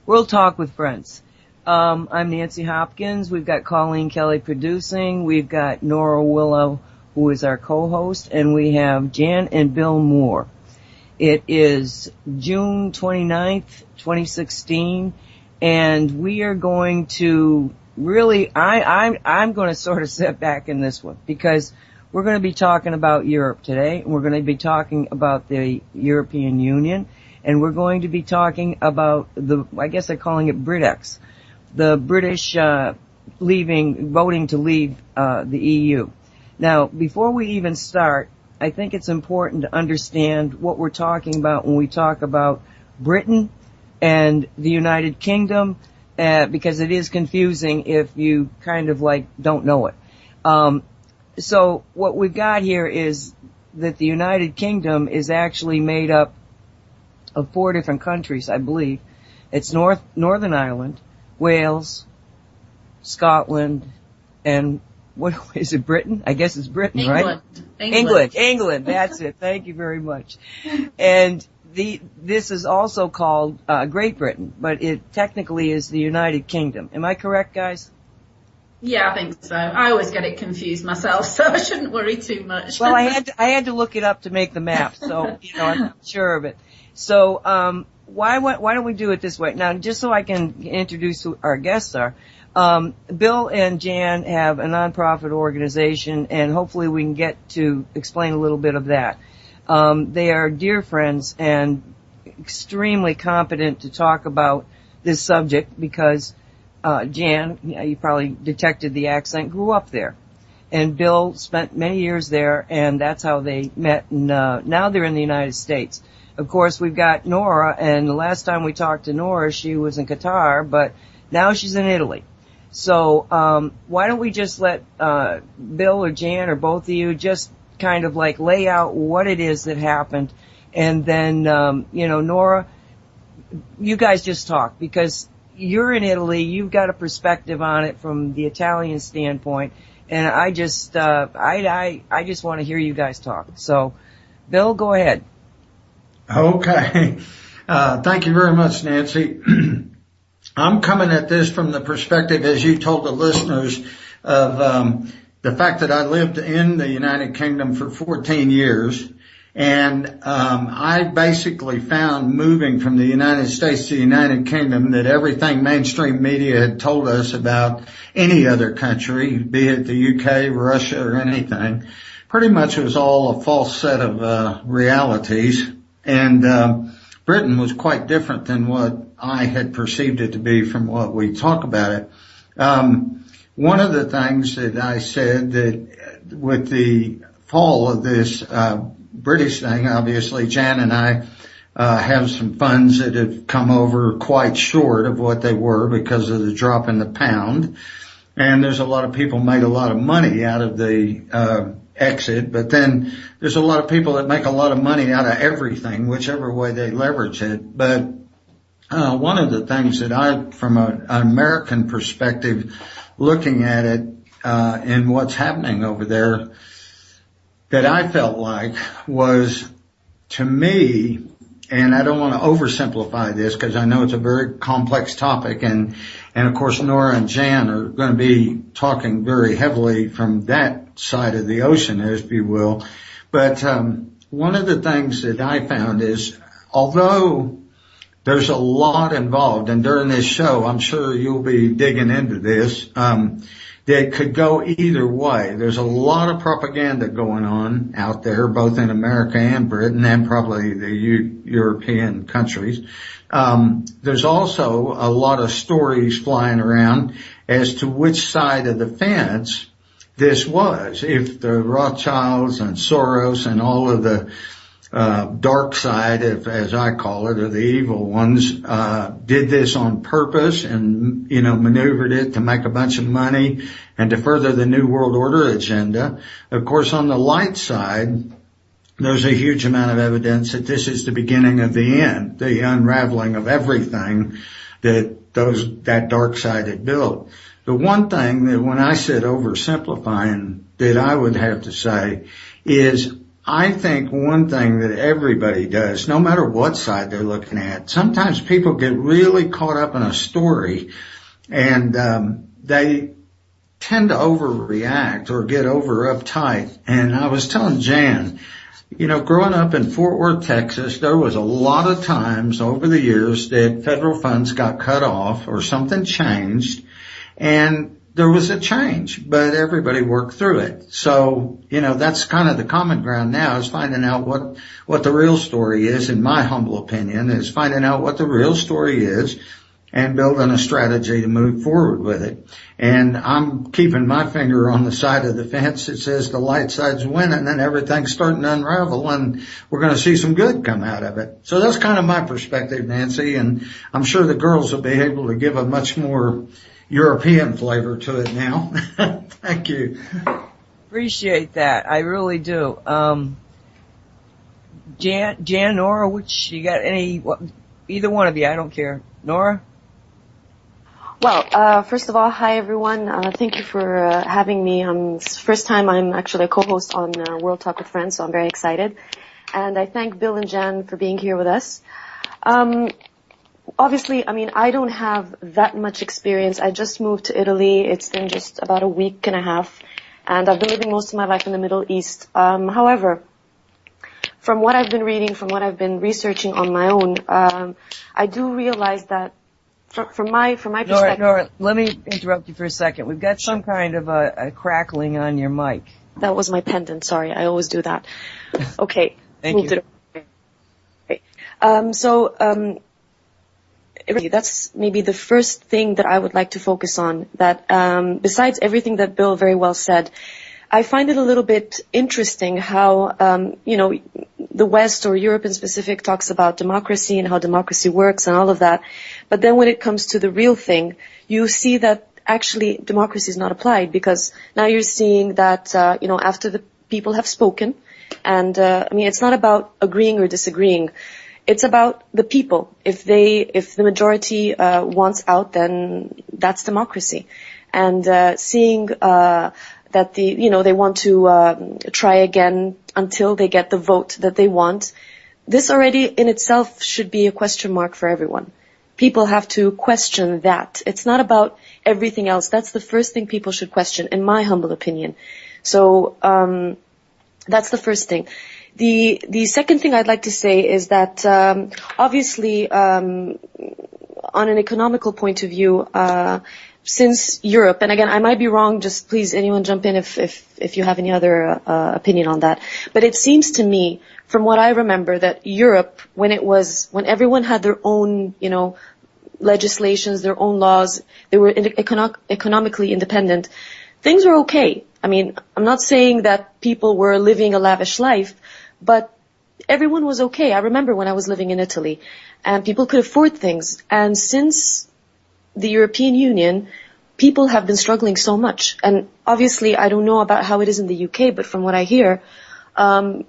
World Talk with Friends. I'm Nancy Hopkins. We've got Colleen Kelly producing. We've got Nora Willow, who is our co-host, and we have Jan and Bill Moore. It is June 29th, 2016, and we are going to really, I'm going to sort of sit back in this one because we're going to be talking about Europe today, and we're going to be talking about the European Union, and we're going to be talking about I guess they're calling it Britex, the British voting to leave the EU. Now, before we even start, I think it's important to understand what we're talking about when we talk about Britain and the United Kingdom, because it is confusing if you kind of don't know it. So what we've got here is that the United Kingdom is actually made up of 4 different countries, I believe. It's Northern Ireland, Wales, Scotland, and what is it, Britain? I guess it's Britain, England. Right? England, that's it. Thank you very much. And this is also called Great Britain, but it technically is the United Kingdom. Am I correct, guys? Yeah, I think so. I always get it confused myself, so I shouldn't worry too much. Well, I had to look it up to make the map, so I'm not sure of it. So why don't we do it this way? Now, just so I can introduce who our guests are, Bill and Jan have a nonprofit organization, and hopefully we can get to explain a little bit of that. They are dear friends and extremely competent to talk about this subject because Jan, you probably detected the accent, grew up there. And Bill spent many years there, and that's how they met, and now they're in the United States. Of course, we've got Nora, and the last time we talked to Nora, she was in Qatar, but now she's in Italy. So why don't we just let Bill or Jan or both of you just kind of lay out what it is that happened, and then Nora, you guys just talk because you're in Italy, you've got a perspective on it from the Italian standpoint, and I just want to hear you guys talk. So, Bill, go ahead. Okay. Thank you very much, Nancy. I'm coming at this from the perspective, as you told the listeners, of the fact that I lived in the United Kingdom for 14 years. And I basically found, moving from the United States to the United Kingdom, that everything mainstream media had told us about any other country, be it the UK, Russia, or anything, pretty much was all a false set of realities. And Britain was quite different than what I had perceived it to be from what we talk about it. One of the things that I said, that with the fall of this British thing, obviously Jan and I have some funds that have come over quite short of what they were because of the drop in the pound. And there's a lot of people made a lot of money out of the exit, but then there's a lot of people that make a lot of money out of everything, whichever way they leverage it. But one of the things that I, from an American perspective, looking at it and what's happening over there, that I felt like was, to me, and I don't want to oversimplify this because I know it's a very complex topic, and of course Nora and Jan are going to be talking very heavily from that side of the ocean, as you will. But one of the things that I found is, although there's a lot involved, and during this show I'm sure you'll be digging into this, that could go either way. There's a lot of propaganda going on out there, both in America and Britain, and probably the European countries. There's also a lot of stories flying around as to which side of the fence this was. If the Rothschilds and Soros and all of the dark side, as I call it, or the evil ones, did this on purpose and, maneuvered it to make a bunch of money and to further the New World Order agenda. Of course, on the light side, there's a huge amount of evidence that this is the beginning of the end, the unraveling of everything that dark side had built. The one thing that, when I said oversimplifying, that I would have to say is, I think one thing that everybody does, no matter what side they're looking at, sometimes people get really caught up in a story and they tend to overreact or get over uptight. And I was telling Jan, you know, growing up in Fort Worth, Texas, there was a lot of times over the years that federal funds got cut off or something changed, and there was a change, but everybody worked through it. So, you know, that's kind of the common ground now, is finding out what the real story is, in my humble opinion, is finding out what the real story is and building a strategy to move forward with it. And I'm keeping my finger on the side of the fence that says the light side's winning and everything's starting to unravel and we're going to see some good come out of it. So that's kind of my perspective, Nancy, and I'm sure the girls will be able to give a much more European flavor to it now. Thank you. Appreciate that. I really do. Jan, Nora, which you got any, either one of you, I don't care. Nora? Well, first of all, hi everyone. Thank you for having me. It's the first time I'm actually a co-host on World Talk with Friends, so I'm very excited. And I thank Bill and Jan for being here with us. Obviously, I mean, I don't have that much experience. I just moved to Italy. It's been just about a week and a half, and I've been living most of my life in the Middle East. However, from what I've been reading, from what I've been researching on my own, I do realize that from my perspective. Nora, let me interrupt you for a second. We've got some kind of a crackling on your mic. That was my pendant. Sorry, I always do that. Okay. Thank you. Okay. That's maybe the first thing that I would like to focus on. That besides everything that Bill very well said, I find it a little bit interesting how the West, or Europe in specific, talks about democracy and how democracy works and all of that. But then when it comes to the real thing, you see that actually democracy is not applied, because now you're seeing that, after the people have spoken, and, it's not about agreeing or disagreeing. It's about the people. If the majority, wants out, then that's democracy. And, seeing, that they want to try again until they get the vote that they want. This already in itself should be a question mark for everyone. People have to question that. It's not about everything else. That's the first thing people should question, in my humble opinion. So that's the first thing. The second thing I'd like to say is that obviously on an economical point of view, since Europe, and again, I might be wrong, just please anyone jump in if you have any other opinion on that. But it seems to me, from what I remember, that Europe, when everyone had their own, legislations, their own laws, they were economically independent, things were okay. I mean, I'm not saying that people were living a lavish life, but everyone was okay. I remember when I was living in Italy, and people could afford things. And since the European Union, people have been struggling so much. And obviously, I don't know about how it is in the UK, but from what I hear,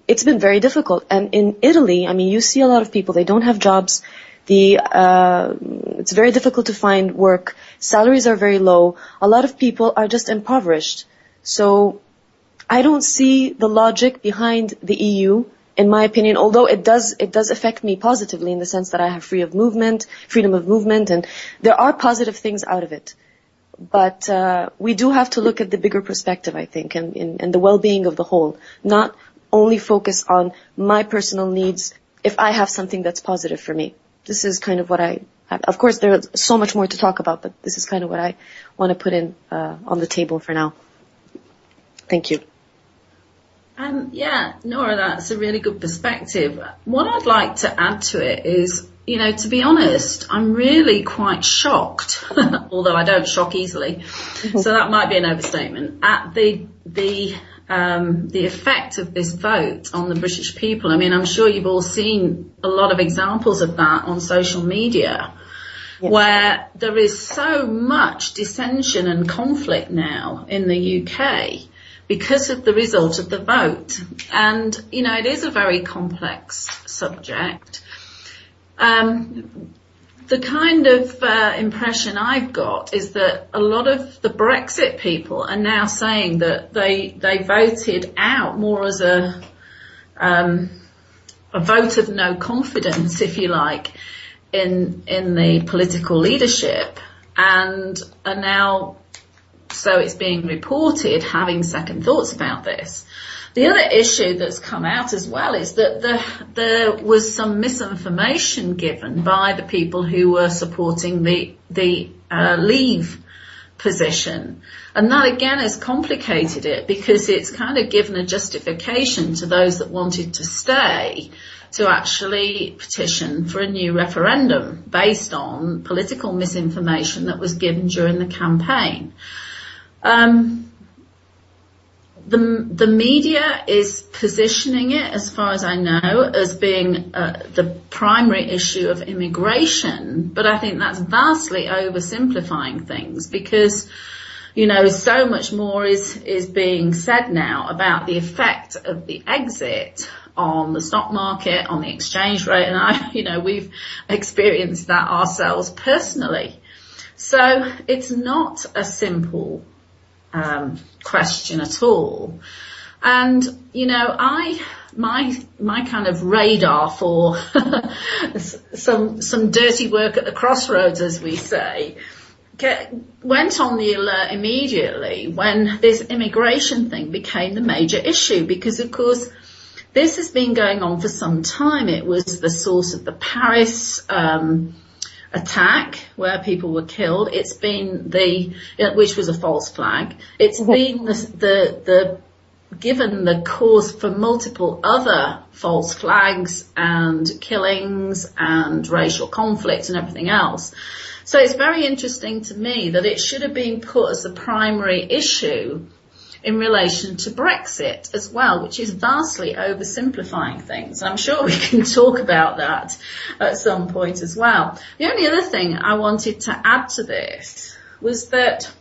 it's been very difficult. And in Italy, you see a lot of people, they don't have jobs. It's very difficult to find work. Salaries are very low. A lot of people are just impoverished. So I don't see the logic behind the EU, in my opinion, although it does affect me positively in the sense that I have freedom of movement, and there are positive things out of it. But we do have to look at the bigger perspective, I think, and the well-being of the whole, not only focus on my personal needs if I have something that's positive for me. This is kind of what I have. Of course, there's so much more to talk about, but this is kind of what I want to put in on the table for now. Thank you. Nora, that's a really good perspective. What I'd like to add to it is, to be honest, I'm really quite shocked, although I don't shock easily, so that might be an overstatement, at the effect of this vote on the British people. I'm sure you've all seen a lot of examples of that on social media, yes, where there is so much dissension and conflict now in the UK because of the result of the vote. And, it is a very complex subject. The kind of impression I've got is that a lot of the Brexit people are now saying that they voted out more as a a vote of no confidence, if you like, in the political leadership, and are now, so it's being reported, having second thoughts about this. The other issue that's come out as well is that there was some misinformation given by the people who were supporting the leave position. And that again has complicated it, because it's kind of given a justification to those that wanted to stay to actually petition for a new referendum based on political misinformation that was given during the campaign. The media is positioning it, as far as I know, as being the primary issue of immigration, but I think that's vastly oversimplifying things, because, you know, so much more is being said now about the effect of the exit on the stock market, on the exchange rate, and we've experienced that ourselves personally. So it's not a simple question at all. And, you know, my kind of radar for some dirty work at the crossroads, as we say, went on the alert immediately when this immigration thing became the major issue, because, of course, this has been going on for some time. It was the source of the Paris attack where people were killed. It's been which was a false flag. It's been given the cause for multiple other false flags and killings and racial conflict and everything else. So it's very interesting to me that it should have been put as the primary issue in relation to Brexit as well, which is vastly oversimplifying things. I'm sure we can talk about that at some point as well. The only other thing I wanted to add to this was that,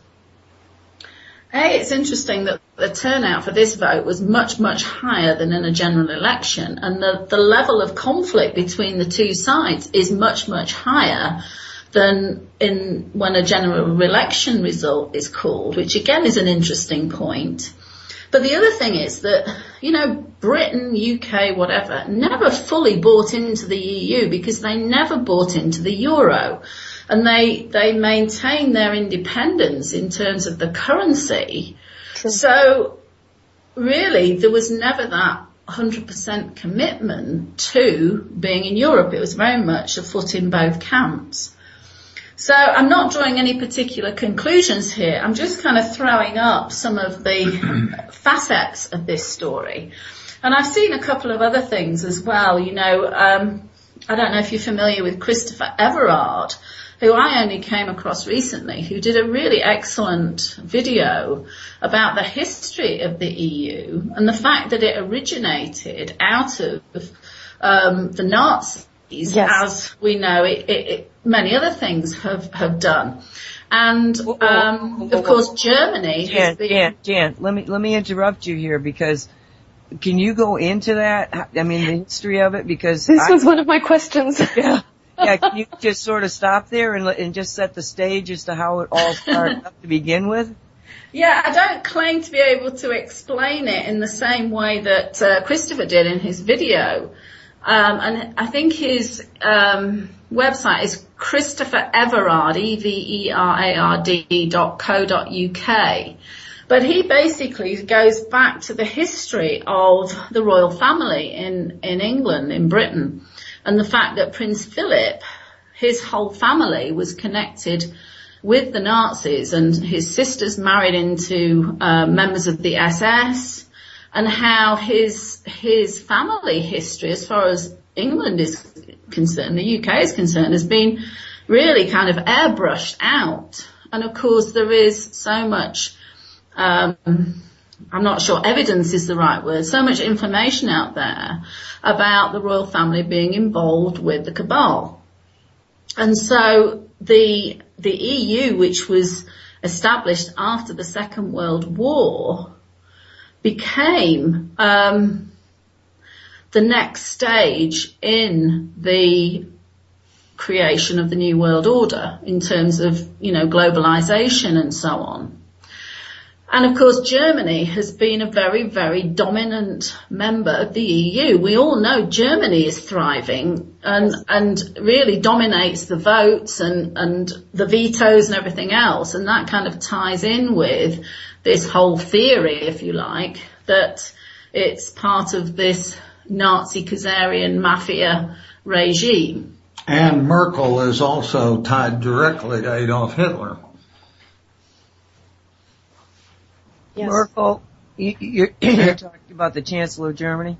it's interesting that the turnout for this vote was much, much higher than in a general election, and the level of conflict between the two sides is much, much higher than when a general election result is called, which again is an interesting point. But the other thing is that, you know, Britain, UK, whatever, never fully bought into the EU because they never bought into the euro. And they maintain their independence in terms of the currency. True. So really there was never that 100% commitment to being in Europe. It was very much a foot in both camps. So I'm not drawing any particular conclusions here. I'm just kind of throwing up some of the facets of this story. And I've seen a couple of other things as well. You know, I don't know if you're familiar with Christopher Everard, who I only came across recently, who did a really excellent video about the history of the EU and the fact that it originated out of the Nazis. Yes. As we know, many other things have done. And, of course, Germany has been... Jan, let me interrupt you here, because can you go into that? I mean, the history of it, because... This was one of my questions. Yeah, can you just sort of stop there and just set the stage as to how it all started up to begin with? Yeah, I don't claim to be able to explain it in the same way that Christopher did in his video. And I think his website is Christopher Everard, everard.co.uk. But he basically goes back to the history of the royal family in England, in Britain, and the fact that Prince Philip, his whole family was connected with the Nazis, and his sisters married into members of the SS, and how his family history, as far as England is concerned, the UK is concerned, has been really kind of airbrushed out. And of course there is so much, I'm not sure evidence is the right word, so much information out there about the royal family being involved with the Cabal. And so the EU, which was established after the Second World War, became the next stage in the creation of the New World Order in terms of, you know, globalization and so on. And of course, Germany has been a very, very dominant member of the EU. We all know Germany is thriving and really dominates the votes and the vetoes and everything else. And that kind of ties in with this whole theory, if you like, that it's part of this Nazi Khazarian mafia regime. And Merkel is also tied directly to Adolf Hitler. Yes. Merkel, you're talking about the Chancellor of Germany?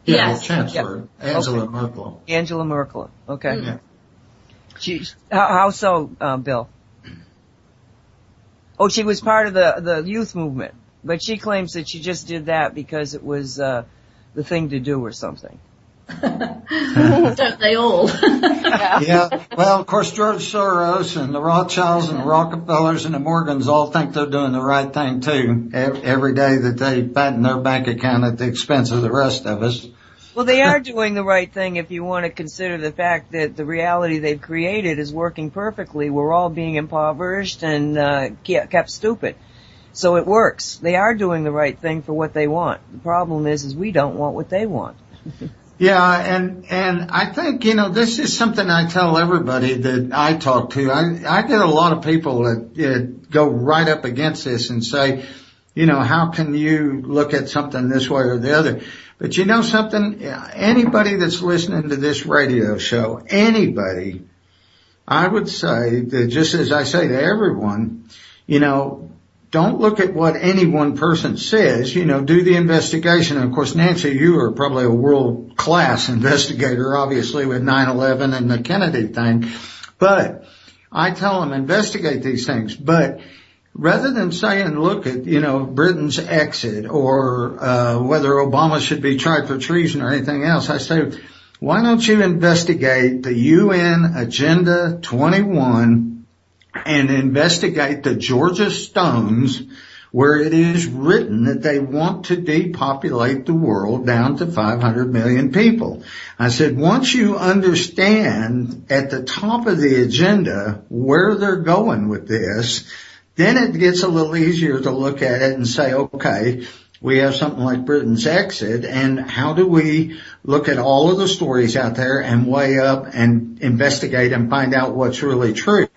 Yeah, Yes. the Chancellor, Yeah. Angela Okay. Merkel. Angela Merkel. Okay. Yeah. How so, Bill? Oh, she was part of the youth movement, but she claims that she just did that because it was the thing to do or something. Don't they all? Yeah. Well, of course, George Soros and the Rothschilds and the Rockefellers and the Morgans all think they're doing the right thing too. Every day that they fatten their bank account at the expense of the rest of us. Well, they are doing the right thing if you want to consider the fact that the reality they've created is working perfectly. We're all being impoverished and kept stupid. So it works. They are doing the right thing for what they want. The problem is we don't want what they want. Yeah, and I think, this is something I tell everybody that I talk to. I get a lot of people that go right up against this and say, how can you look at something this way or the other? But you know something? Anybody that's listening to this radio show, anybody, I would say that just as I say to everyone, don't look at what any one person says, do the investigation. And of course, Nancy, you are probably a world-class investigator, obviously, with 9/11 and the Kennedy thing. But I tell them, investigate these things. But rather than saying, look at, Britain's exit or whether Obama should be tried for treason or anything else, I say, why don't you investigate the UN Agenda 21 and investigate the Georgia Stones, where it is written that they want to depopulate the world down to 500 million people. I said, once you understand at the top of the agenda where they're going with this, then it gets a little easier to look at it and say, okay, we have something like Britain's exit, and how do we look at all of the stories out there and weigh up and investigate and find out what's really true?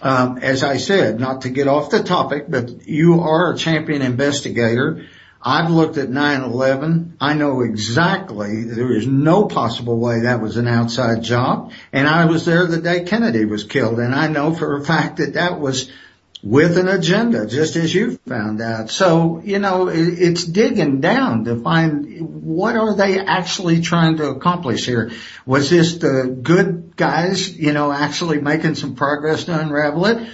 As I said, not to get off the topic, but you are a champion investigator. I've looked at 9/11. I know exactly there is no possible way that was an outside job. And I was there the day Kennedy was killed. And I know for a fact that that was with an agenda, just as you found out. So, it's digging down to find what are they actually trying to accomplish here. Was this the good guys, actually making some progress to unravel it?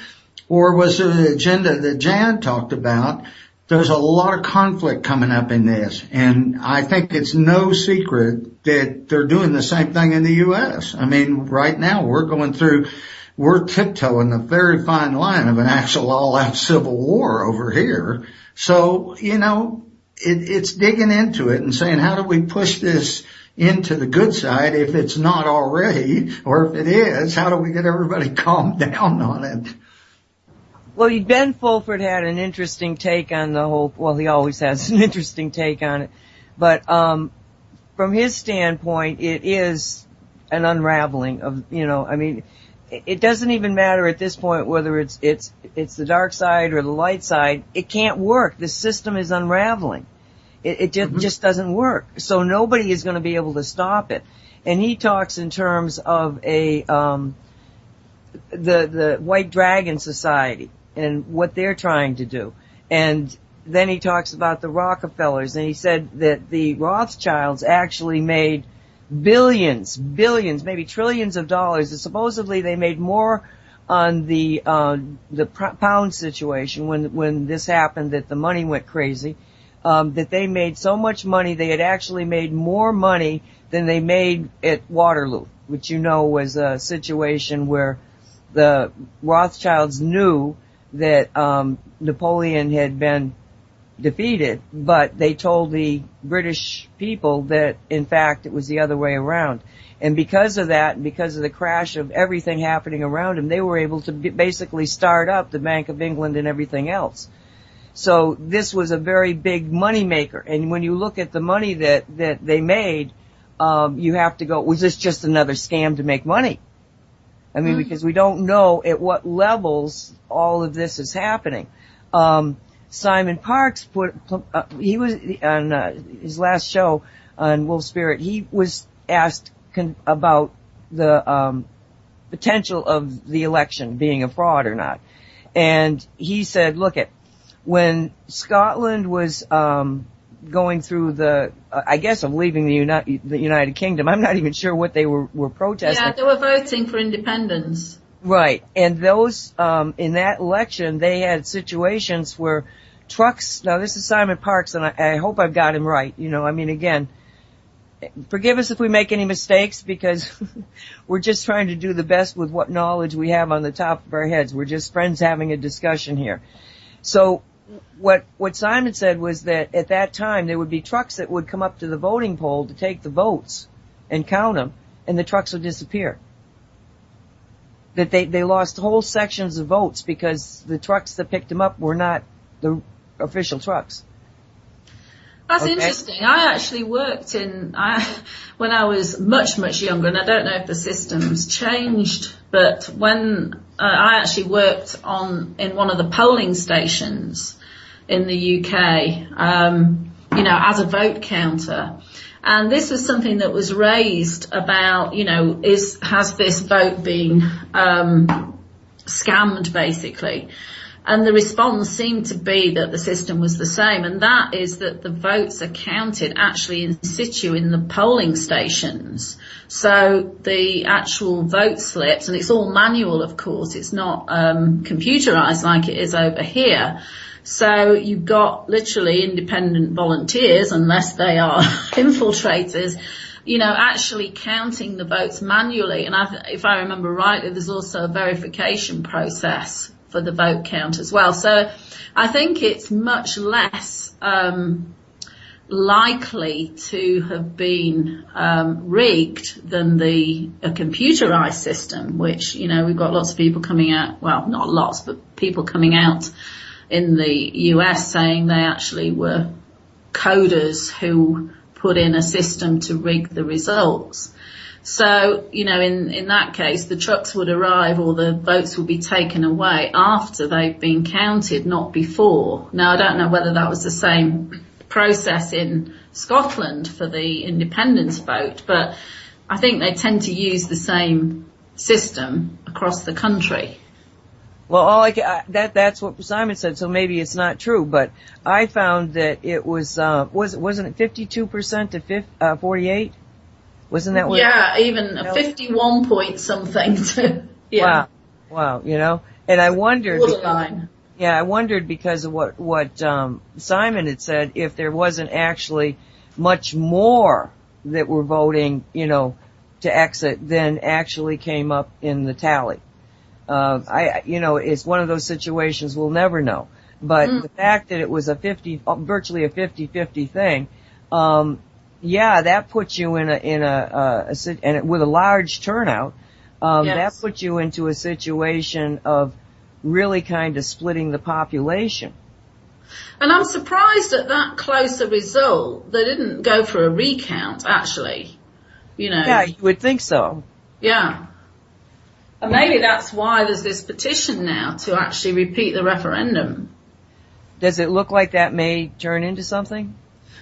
Or was it an agenda that Jan talked about? There's a lot of conflict coming up in this. And I think it's no secret that they're doing the same thing in the U.S. I mean, right now we're tiptoeing the very fine line of an actual all-out civil war over here. So, it's digging into it and saying, how do we push this into the good side if it's not already, or if it is, how do we get everybody calmed down on it? Well, Ben Fulford had an interesting take on the whole, well, he always has an interesting take on it, but from his standpoint, it is an unraveling of, it doesn't even matter at this point whether it's the dark side or the light side. It can't work. The system is unraveling. It just doesn't work. So nobody is going to be able to stop it. And he talks in terms of the White Dragon Society and what they're trying to do. And then he talks about the Rockefellers, and he said that the Rothschilds actually made billions, maybe trillions of dollars. And supposedly they made more on the pound situation when this happened, that the money went crazy, that they made so much money, they had actually made more money than they made at Waterloo, which was a situation where the Rothschilds knew that Napoleon had been defeated, but they told the British people that, in fact, it was the other way around. And because of that, and because of the crash of everything happening around them, they were able to basically start up the Bank of England and everything else. So this was a very big money maker. And when you look at the money that they made, you have to go, was this just another scam to make money? I mean, because we don't know at what levels all of this is happening. Simon Parks he was on his last show on Wolf Spirit, he was asked about the potential of the election being a fraud or not. And he said, look, when Scotland was going through I guess of leaving the United Kingdom, I'm not even sure what they were protesting. Yeah, they were voting for independence. Right. And those, in that election, they had situations where trucks, now this is Simon Parks, and I hope I've got him right. You know, I mean, again, forgive us if we make any mistakes, because we're just trying to do the best with what knowledge we have on the top of our heads. We're just friends having a discussion here. So what Simon said was that at that time there would be trucks that would come up to the voting poll to take the votes and count them, and the trucks would disappear. That they lost whole sections of votes because the trucks that picked them up were not the official trucks. That's interesting. I actually worked when I was much, much younger, and I don't know if the system's changed, but when I actually worked in one of the polling stations in the UK, as a vote counter. And this was something that was raised about, has this vote been scammed, basically? And the response seemed to be that the system was the same, and that is that the votes are counted actually in situ in the polling stations. So the actual vote slips, and it's all manual, of course, it's not computerized like it is over here. So you've got literally independent volunteers, unless they are infiltrators, actually counting the votes manually. And if I remember rightly, there's also a verification process for the vote count as well. So I think it's much less likely to have been rigged than a computerized system, which, we've got lots of people coming out, well, not lots, but people coming out in the US saying they actually were coders who put in a system to rig the results. So, in that case, the trucks would arrive or the votes would be taken away after they've been counted, not before. Now, I don't know whether that was the same process in Scotland for the independence vote, but I think they tend to use the same system across the country. Well, that's what Simon said, so maybe it's not true, but I found that it wasn't it 52% to 48? Wasn't that what? Yeah, even 51 point something to, yeah. Wow, and I wondered. Borderline. Yeah, I wondered because of what Simon had said, if there wasn't actually much more that were voting, to exit than actually came up in the tally. It's one of those situations we'll never know. But the fact that it was virtually a 50-50 thing, that puts you in and with a large turnout, that puts you into a situation of really kind of splitting the population. And I'm surprised at that close a result. They didn't go for a recount, actually. Yeah, you would think so. Yeah. And maybe that's why there's this petition now to actually repeat the referendum. Does it look like that may turn into something?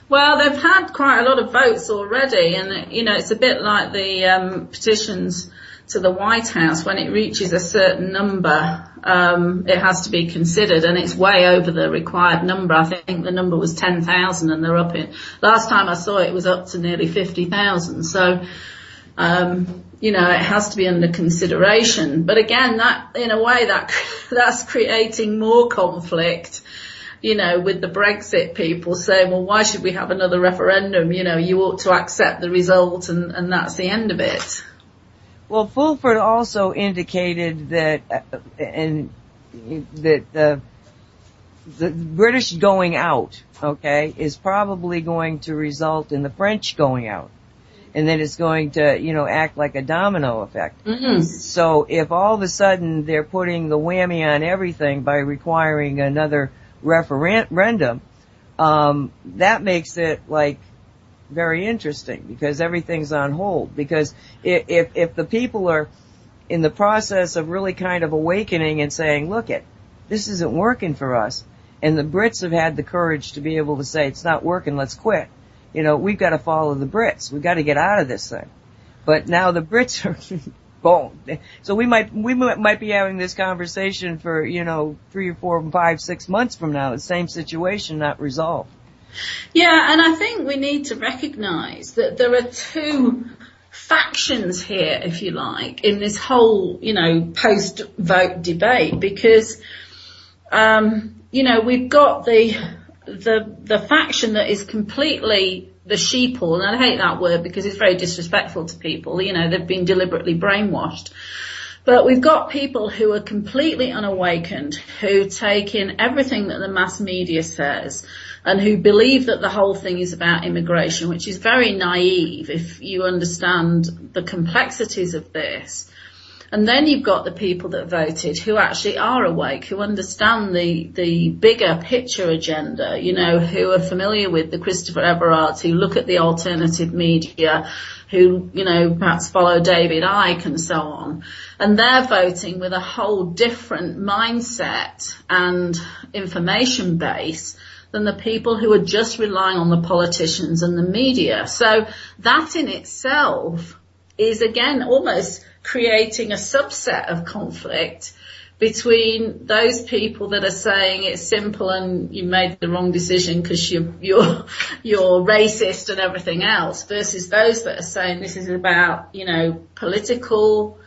Well, they've had quite a lot of votes already, and, it's a bit like the petitions to the White House. When it reaches a certain number, it has to be considered, and it's way over the required number. I think the number was 10,000, and they're up in, last time I saw it was up to nearly 50,000. So, it has to be under consideration. But again, that, in a way, that's creating more conflict, with the Brexit people saying, well, why should we have another referendum? You ought to accept the result, and that's the end of it. Well, Fulford also indicated that, the British going out, is probably going to result in the French going out. And then it's going to, act like a domino effect. Mm-hmm. So if all of a sudden they're putting the whammy on everything by requiring another referendum, that makes it like very interesting because everything's on hold. Because if the people are in the process of really kind of awakening and saying, look this isn't working for us, and the Brits have had the courage to be able to say it's not working, let's quit. We've got to follow the Brits. We've got to get out of this thing. But now the Brits are boom. So we might be having this conversation for 3 or 4, 5, 6 months from now. The same situation not resolved. Yeah, and I think we need to recognise that there are two factions here, if you like, in this whole, post-vote debate, because, we've got the faction that is completely the sheeple, and I hate that word because it's very disrespectful to people. They've been deliberately brainwashed. But we've got people who are completely unawakened, who take in everything that the mass media says, and who believe that the whole thing is about immigration, which is very naive if you understand the complexities of this. And then you've got the people that voted who actually are awake, who understand the bigger picture agenda, who are familiar with the Christopher Everards, who look at the alternative media, who, perhaps follow David Icke and so on. And they're voting with a whole different mindset and information base than the people who are just relying on the politicians and the media. So that in itself is, again, almost creating a subset of conflict between those people that are saying it's simple and you made the wrong decision because you're racist and everything else, versus those that are saying this is about, political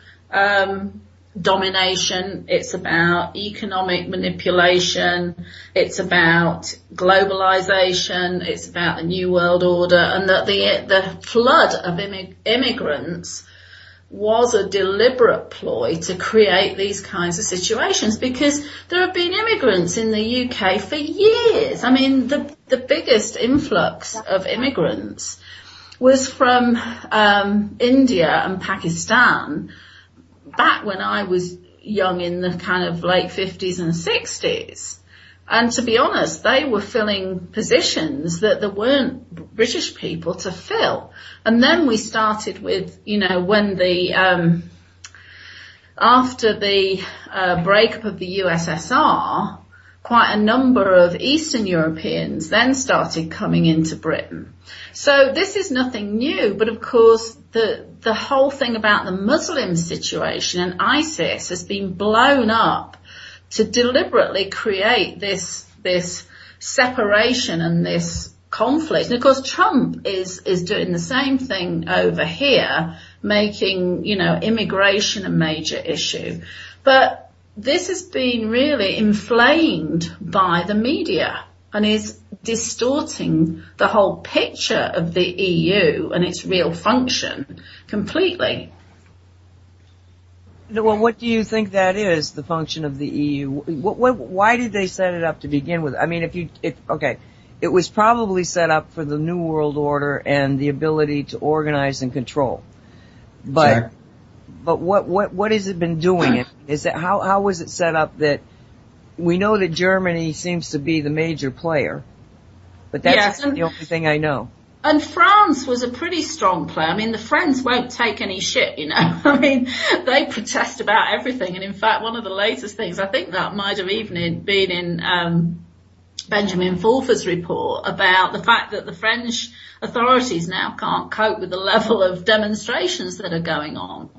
domination, it's about economic manipulation, it's about globalization, it's about the New World Order, and that the flood of immigrants was a deliberate ploy to create these kinds of situations, because there have been immigrants in the UK for years. I mean, the biggest influx of immigrants was from India and Pakistan back when I was young, in the kind of late 50s and 60s. And to be honest, they were filling positions that there weren't British people to fill. And then we started with, when after the breakup of the USSR, quite a number of Eastern Europeans then started coming into Britain. So this is nothing new, but of course the whole thing about the Muslim situation and ISIS has been blown up to deliberately create this separation and this conflict. And of course Trump is doing the same thing over here, making, immigration a major issue. But this has been really inflamed by the media and is distorting the whole picture of the EU and its real function completely. Well, what do you think that is, the function of the EU? Why did they set it up to begin with? I mean, it was probably set up for the New World Order and the ability to organize and control. But what has it been doing? Is that how was it set up that we know that Germany seems to be the major player, but that's the only thing I know. And France was a pretty strong player. I mean, the French won't take any shit, I mean, they protest about everything. And in fact, one of the latest things, I think that might have even been in Benjamin Fulfer's report, about the fact that the French authorities now can't cope with the level of demonstrations that are going on.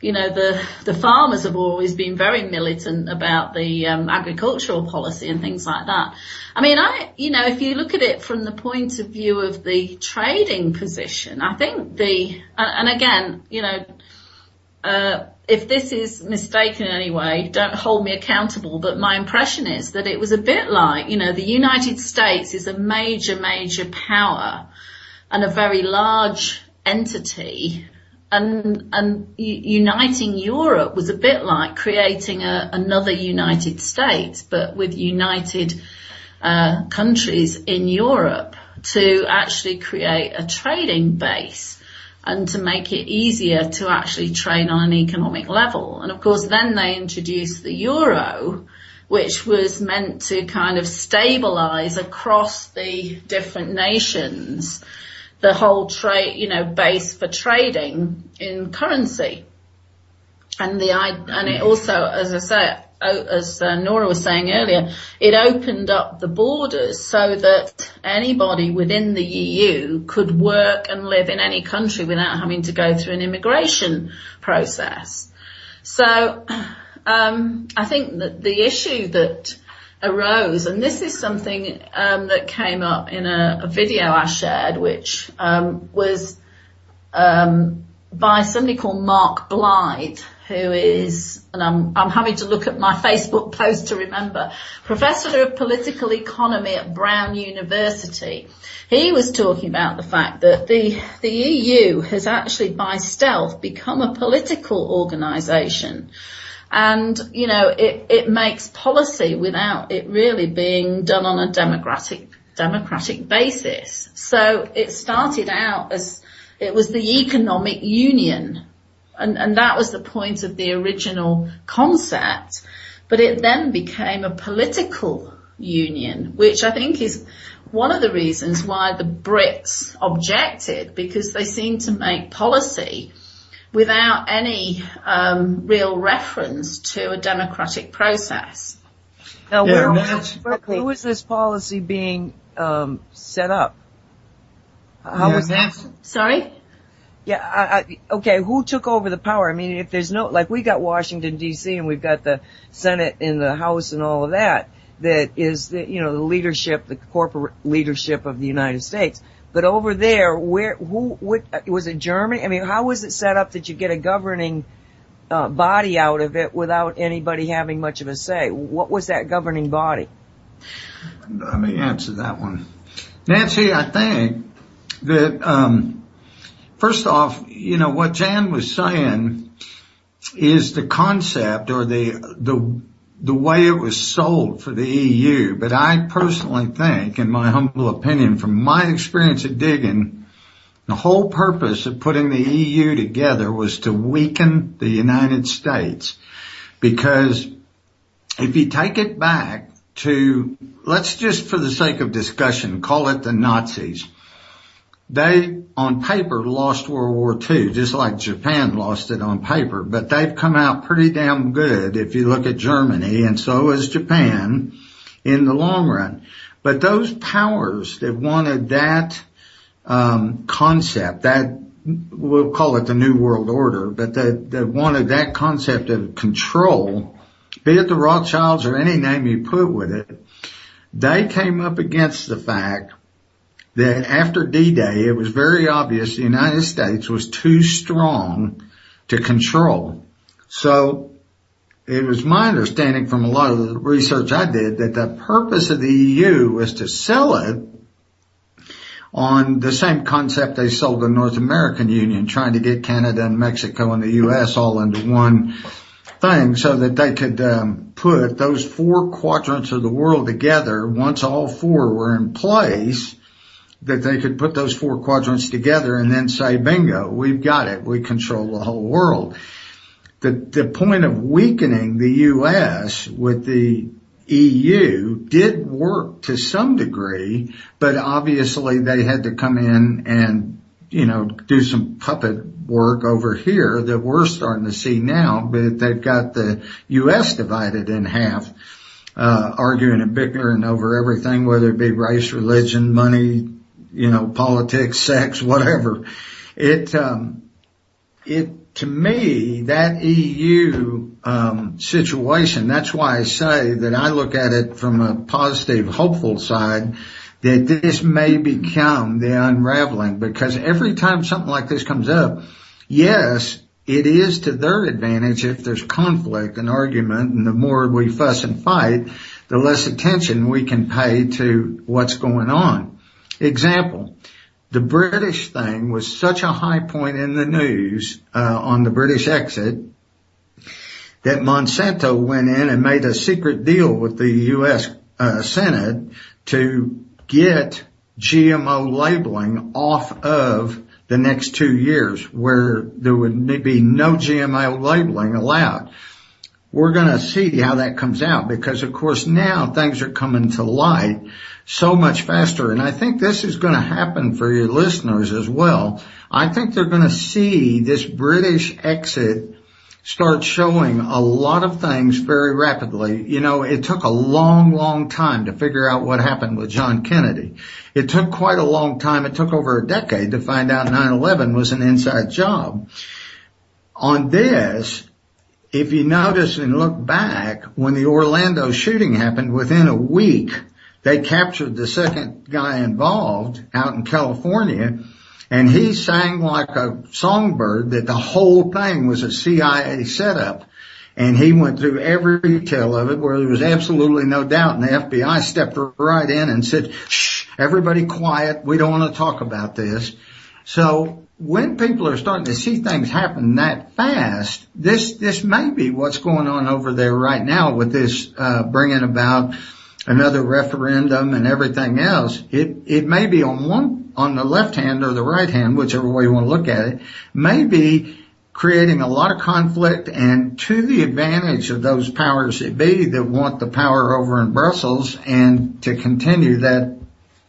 The farmers have always been very militant about the agricultural policy and things like that. I mean, if you look at it from the point of view of the trading position, I think and again, if this is mistaken in any way, don't hold me accountable, but my impression is that it was a bit like, the United States is a major, major power and a very large entity. And uniting Europe was a bit like creating another United States, but with united countries in Europe to actually create a trading base and to make it easier to actually trade on an economic level. And of course, then they introduced the euro, which was meant to kind of stabilize across the different nations the whole trade, base for trading in currency. And it also, as I say, as Nora was saying earlier, it opened up the borders so that anybody within the EU could work and live in any country without having to go through an immigration process. So I think that the issue that arose, and this is something that came up in a video I shared, which was by somebody called Mark Blythe, who is, and I'm having to look at my Facebook post to remember, Professor of Political Economy at Brown University. He was talking about the fact that the EU has actually by stealth become a political organisation. And, it makes policy without it really being done on a democratic basis. So it started out as, it was the economic union. And that was the point of the original concept. But it then became a political union, which I think is one of the reasons why the Brits objected, because they seemed to make policy without any real reference to a democratic process. Now, where was this policy being set up? How was that? Sorry? Yeah, okay, who took over the power? I mean, if there's we got Washington, D.C., and we've got the Senate and the House and all of that is, the leadership, the corporate leadership of the United States. But over there, was it Germany? I mean, how was it set up that you get a governing body out of it without anybody having much of a say? What was that governing body? Let me answer that one. Nancy, I think that, first off, what Jan was saying is the concept or the way it was sold for the EU. But I personally think, in my humble opinion, from my experience of digging, the whole purpose of putting the EU together was to weaken the United States. Because if you take it back to, let's just for the sake of discussion, call it the Nazis. They, on paper, lost World War II, just like Japan lost it on paper. But they've come out pretty damn good if you look at Germany, and so has Japan in the long run. But those powers that wanted that concept, that we'll call it the New World Order, but that wanted that concept of control, be it the Rothschilds or any name you put with it, they came up against the fact that after D-Day, it was very obvious the United States was too strong to control. So it was my understanding from a lot of the research I did that the purpose of the EU was to sell it on the same concept they sold the North American Union, trying to get Canada and Mexico and the U.S. all into one thing so that they could put those four quadrants of the world together. Once all four were in place, that they could put those four quadrants together and then say, bingo, we've got it. We control the whole world. The point of weakening the U.S. with the EU did work to some degree, but obviously they had to come in and, do some puppet work over here that we're starting to see now, but they've got the U.S. divided in half, arguing and bickering over everything, whether it be race, religion, money, politics, sex, whatever. To me, that EU, situation, that's why I say that I look at it from a positive, hopeful side, that this may become the unraveling, because every time something like this comes up, yes, it is to their advantage if there's conflict and argument, and the more we fuss and fight, the less attention we can pay to what's going on. Example, the British thing was such a high point in the news on the British exit that Monsanto went in and made a secret deal with the U.S. Senate to get GMO labeling off of the next 2 years, where there would be no GMO labeling allowed. we're going to see how that comes out, because of course now things are coming to light so much faster. And I think this is going to happen for your listeners as well. I think they're going to see this British exit start showing a lot of things very rapidly. You know, it took a long, long time to figure out what happened with John Kennedy. It took quite a long time. It took over a decade to find out 9/11 was an inside job. On this, if you notice and look back, when the Orlando shooting happened, within a week, they captured the second guy involved out in California, and he sang like a songbird that the whole thing was a CIA setup. And he went through every detail of it where there was absolutely no doubt, and the FBI stepped right in and said, shh, everybody quiet, we don't want to talk about this. So when people are starting to see things happen that fast, this may be what's going on over there right now with this bringing about another referendum and everything else. It may be on the left hand or the right hand, whichever way you want to look at it, may be creating a lot of conflict, and to the advantage of those powers that be that want the power over in Brussels and to continue that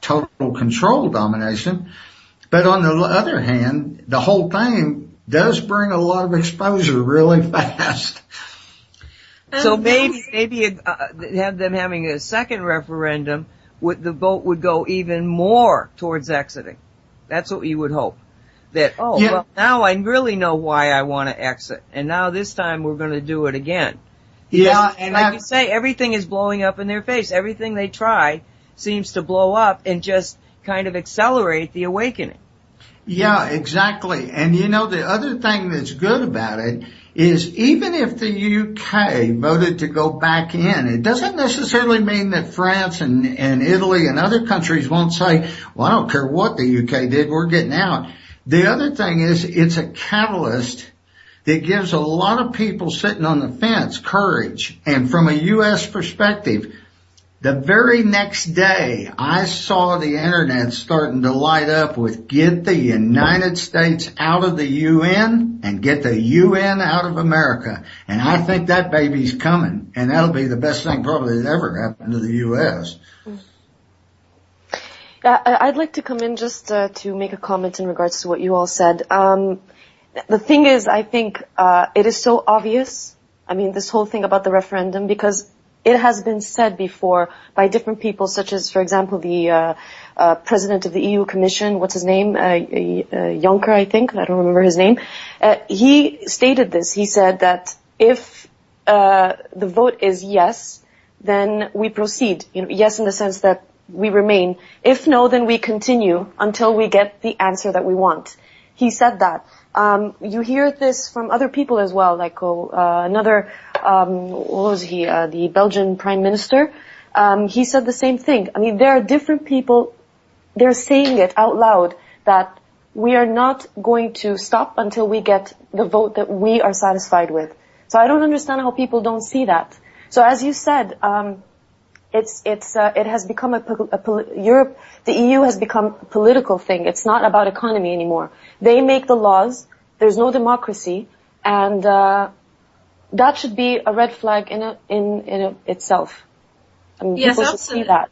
total control domination. But on the other hand, the whole thing does bring a lot of exposure really fast. So maybe have them having a second referendum, the vote would go even more towards exiting. That's what you would hope. That, well, now I really know why I want to exit. And now this time we're going to do it again. Because, and like you say, everything is blowing up in their face. Everything they try seems to blow up and just kind of accelerate the awakening. Yeah, exactly. And you know, the other thing that's good about it is even if the UK voted to go back in, it doesn't necessarily mean that France and Italy and other countries won't say, well, I don't care what the UK did, we're getting out. The other thing is it's a catalyst that gives a lot of people sitting on the fence courage. And from a U.S. perspective, the very next day, I saw the internet starting to light up with get the United States out of the UN and get the UN out of America. And I think that baby's coming. And that'll be the best thing probably that ever happened to the U.S. I'd like to come in just to make a comment in regards to what you all said. The thing is, I think it is so obvious, I mean, this whole thing about the referendum, because it has been said before by different people, such as, for example, the president of the EU Commission, what's his name? Juncker, I think. I don't remember his name. He stated this. He said that if the vote is yes, then we proceed. You know, yes in the sense that we remain. If no, then we continue until we get the answer that we want. He said that. You hear this from other people as well, like another, what was he, the Belgian Prime Minister. He said the same thing. I mean, there are different people, they're saying it out loud that we are not going to stop until we get the vote that we are satisfied with. So I don't understand how people don't see that. So as you said, it has become Europe, the EU has become a political thing. It's not about economy anymore. They make the laws. There's no democracy, and that should be a red flag in itself. I mean, yes, people should see that.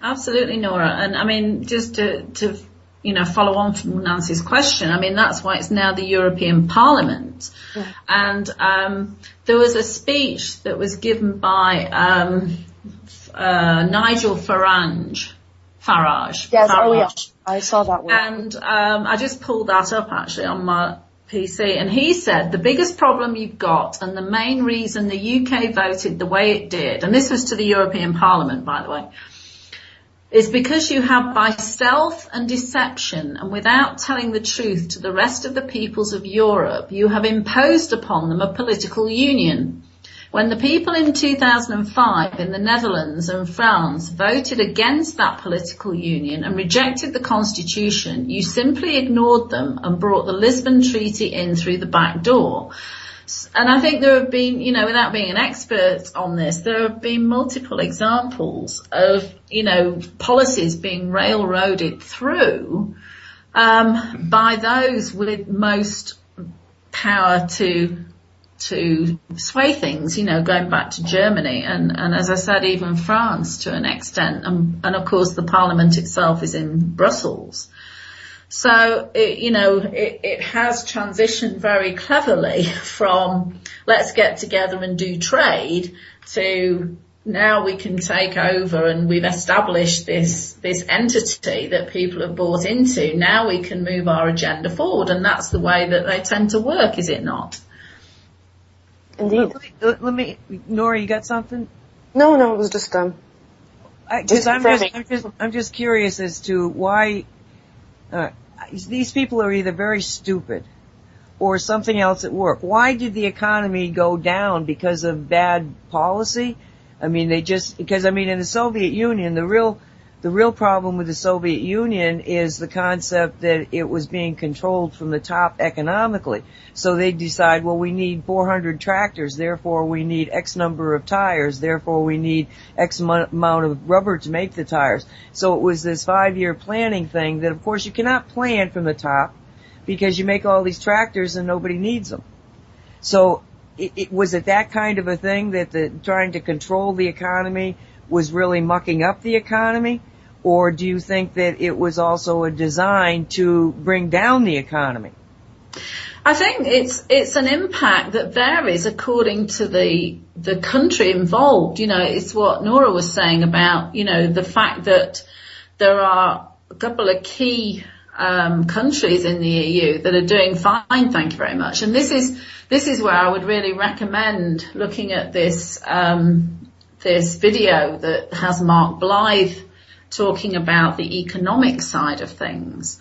Absolutely, Nora. And I mean, just to follow on from Nancy's question. I mean, that's why it's now the European Parliament. Yeah. And there was a speech that was given by Nigel Farage. Yes, Farage. Yeah, I saw that one. And I just pulled that up actually on my PC, and he said the biggest problem you've got, and the main reason the UK voted the way it did, and this was to the European Parliament, by the way, is because you have, by stealth and deception and without telling the truth to the rest of the peoples of Europe, you have imposed upon them a political union. When the people in 2005 in the Netherlands and France voted against that political union and rejected the constitution, you simply ignored them and brought the Lisbon Treaty in through the back door. And I think there have been, without being an expert on this, there have been multiple examples of, policies being railroaded through by those with most power to to sway things, going back to Germany and as I said, even France to an extent. And of course the parliament itself is in Brussels. So, it has transitioned very cleverly from let's get together and do trade to now we can take over and we've established this entity that people have bought into. Now we can move our agenda forward, and that's the way that they tend to work, is it not? Indeed. Let me, Nora, you got something? No, it was just I'm just curious as to why these people are either very stupid or something else at work. Why did the economy go down because of bad policy? I mean, because in the Soviet Union, the real problem with the Soviet Union is the concept that it was being controlled from the top economically. So they decide, well, we need 400 tractors, therefore we need X number of tires, therefore we need X amount of rubber to make the tires. So it was this 5-year planning thing that, of course, you cannot plan from the top because you make all these tractors and nobody needs them. So was it that kind of a thing that trying to control the economy was really mucking up the economy? Or do you think that it was also a design to bring down the economy? I think it's an impact that varies according to the country involved. It's what Nora was saying about, the fact that there are a couple of key countries in the EU that are doing fine, thank you very much. And this is where I would really recommend looking at this video that has Mark Blythe talking about the economic side of things.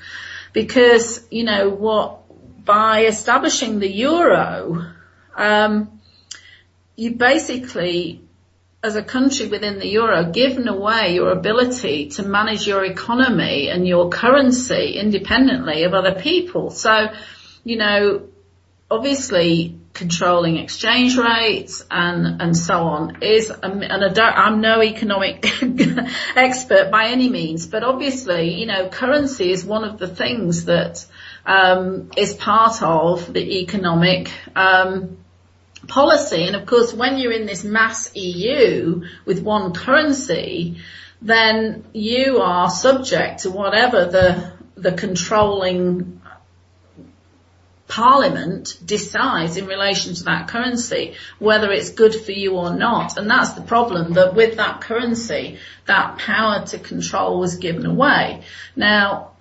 Because, by establishing the euro, you basically, as a country within the euro, given away your ability to manage your economy and your currency independently of other people. So, obviously controlling exchange rates and so on is, I'm no economic expert by any means, but obviously, currency is one of the things that is part of the economic policy. And of course, when you're in this mass EU with one currency, then you are subject to whatever the controlling Parliament decides in relation to that currency, whether it's good for you or not. And that's the problem, that with that currency, that power to control was given away. Now,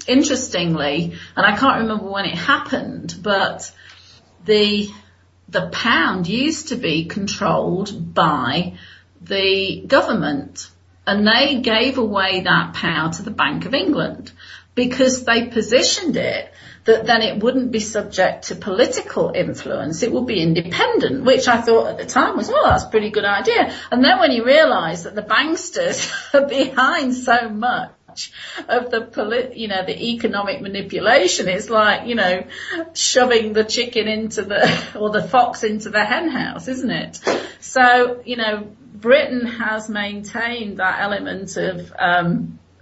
interestingly, and I can't remember when it happened, but the pound used to be controlled by the government, and they gave away that power to the Bank of England because they positioned it that then it wouldn't be subject to political influence, it would be independent, which I thought at the time was, that's a pretty good idea. And then when you realise that the banksters are behind so much of the economic manipulation, it's like, shoving the chicken or the fox into the hen house, isn't it? So, Britain has maintained that element of,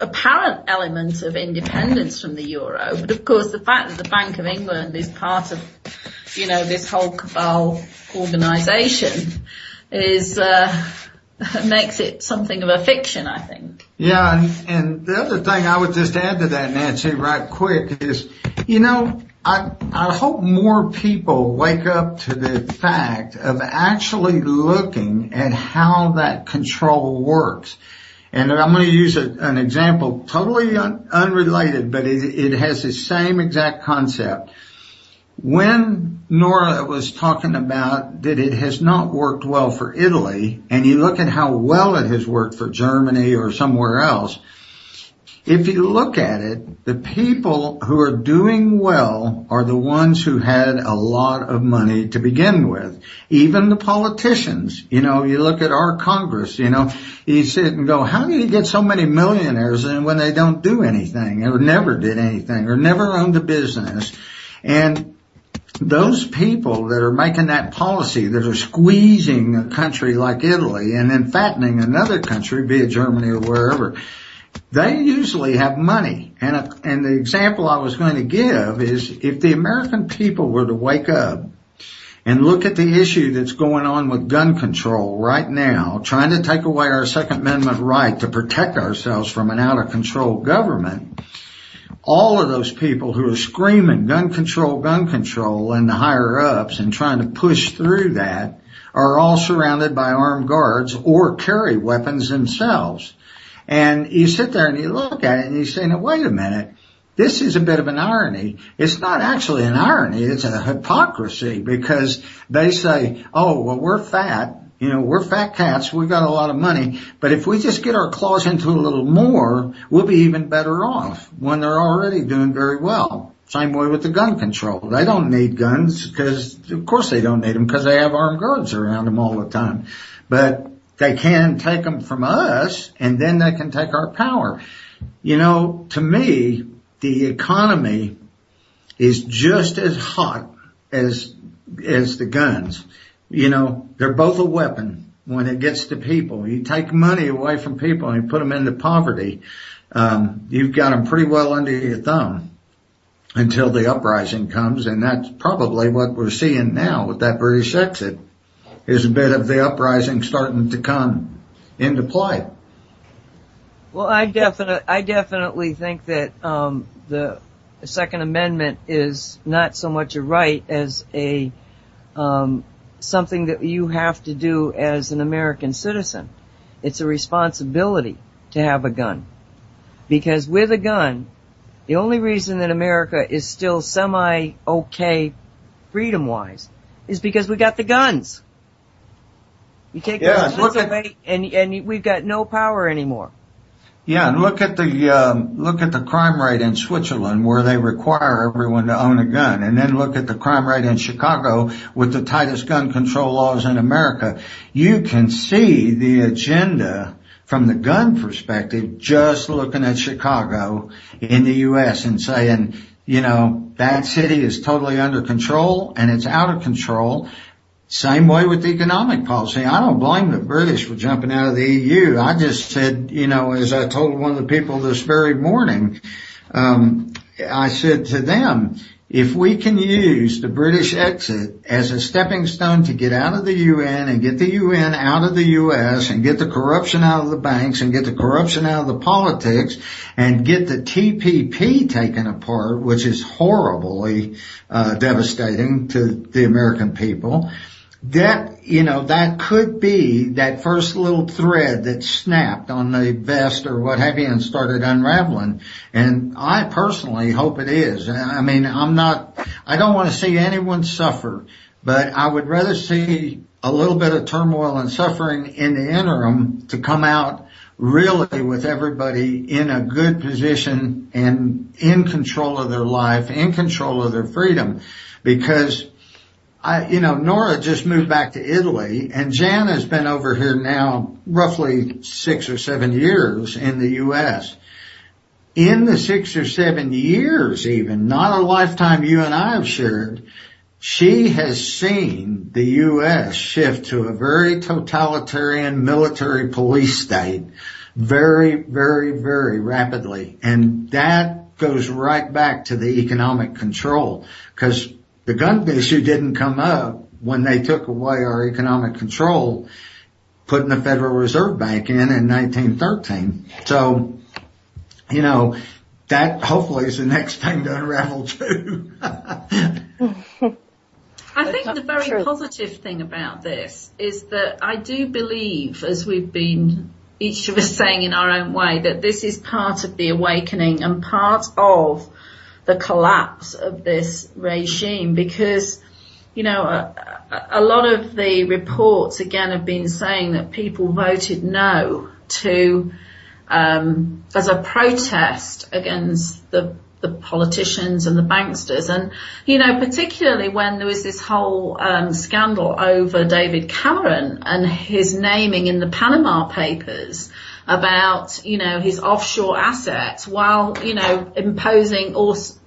apparent element of independence from the euro, but of course the fact that the Bank of England is part of, this whole Cabal organisation is makes it something of a fiction, I think. Yeah, and the other thing I would just add to that, Nancy, right quick, is, I hope more people wake up to the fact of actually looking at how that control works. And I'm going to use an example totally unrelated, but it has the same exact concept. When Nora was talking about that it has not worked well for Italy, and you look at how well it has worked for Germany or somewhere else, if you look at it, the people who are doing well are the ones who had a lot of money to begin with. Even the politicians, you look at our Congress, you sit and go, how do you get so many millionaires when they don't do anything or never did anything or never owned a business? And those people that are making that policy, that are squeezing a country like Italy and then fattening another country, be it Germany or wherever, they usually have money. And the example I was going to give is if the American people were to wake up and look at the issue that's going on with gun control right now, trying to take away our Second Amendment right to protect ourselves from an out-of-control government, all of those people who are screaming gun control, and the higher-ups and trying to push through that are all surrounded by armed guards or carry weapons themselves. And you sit there and you look at it and you say, now, wait a minute. This is a bit of an irony. It's not actually an irony. It's a hypocrisy, because they say, oh, well, we're fat. You know, we're fat cats. We've got a lot of money. But if we just get our claws into a little more, we'll be even better off when they're already doing very well. Same way with the gun control. They don't need guns because, of course, they don't need them because they have armed guards around them all the time. But they can take them from us, and then they can take our power. You know, to me, the economy is just as hot as the guns. You know, they're both a weapon when it gets to people. You take money away from people and you put them into poverty, you've got them pretty well under your thumb until the uprising comes, and that's probably what we're seeing now with that British exit, is a bit of the uprising starting to come into play. Well, I definitely think that the Second Amendment is not so much a right as a something that you have to do as an American citizen. It's a responsibility to have a gun, because with a gun, the only reason that America is still semi-okay freedom-wise is because we got the guns. You take those guns away, and we've got no power anymore. Yeah, and look at the crime rate in Switzerland, where they require everyone to own a gun, and then look at the crime rate in Chicago with the tightest gun control laws in America. You can see the agenda from the gun perspective just looking at Chicago in the U.S. and saying, you know, that city is totally under control and it's out of control. Same way with economic policy. I don't blame the British for jumping out of the EU. I just said, you know, as I told one of the people this very morning, I said to them, if we can use the British exit as a stepping stone to get out of the UN and get the UN out of the US and get the corruption out of the banks and get the corruption out of the politics and get the TPP taken apart, which is horribly devastating to the American people, that, you know, that could be that first little thread that snapped on the vest or what have you and started unraveling. And I personally hope it is. I mean, I don't want to see anyone suffer, but I would rather see a little bit of turmoil and suffering in the interim to come out really with everybody in a good position and in control of their life, in control of their freedom. Because Nora just moved back to Italy, and Jan has been over here now roughly 6 or 7 years in the U.S. In the 6 or 7 years even, not a lifetime you and I have shared, she has seen the U.S. shift to a very totalitarian military police state very, very, very rapidly. And that goes right back to the economic control, because the gun issue didn't come up when they took away our economic control, putting the Federal Reserve Bank in 1913. So, you know, that hopefully is the next thing to unravel too. I think the very positive thing about this is that I do believe, as we've been each of us saying in our own way, that this is part of the awakening and part of the collapse of this regime, because, you know, a lot of the reports again have been saying that people voted no to as a protest against the politicians and the banksters. And, you know, particularly when there was this whole scandal over David Cameron and his naming in the Panama Papers about, you know, his offshore assets while, you know, imposing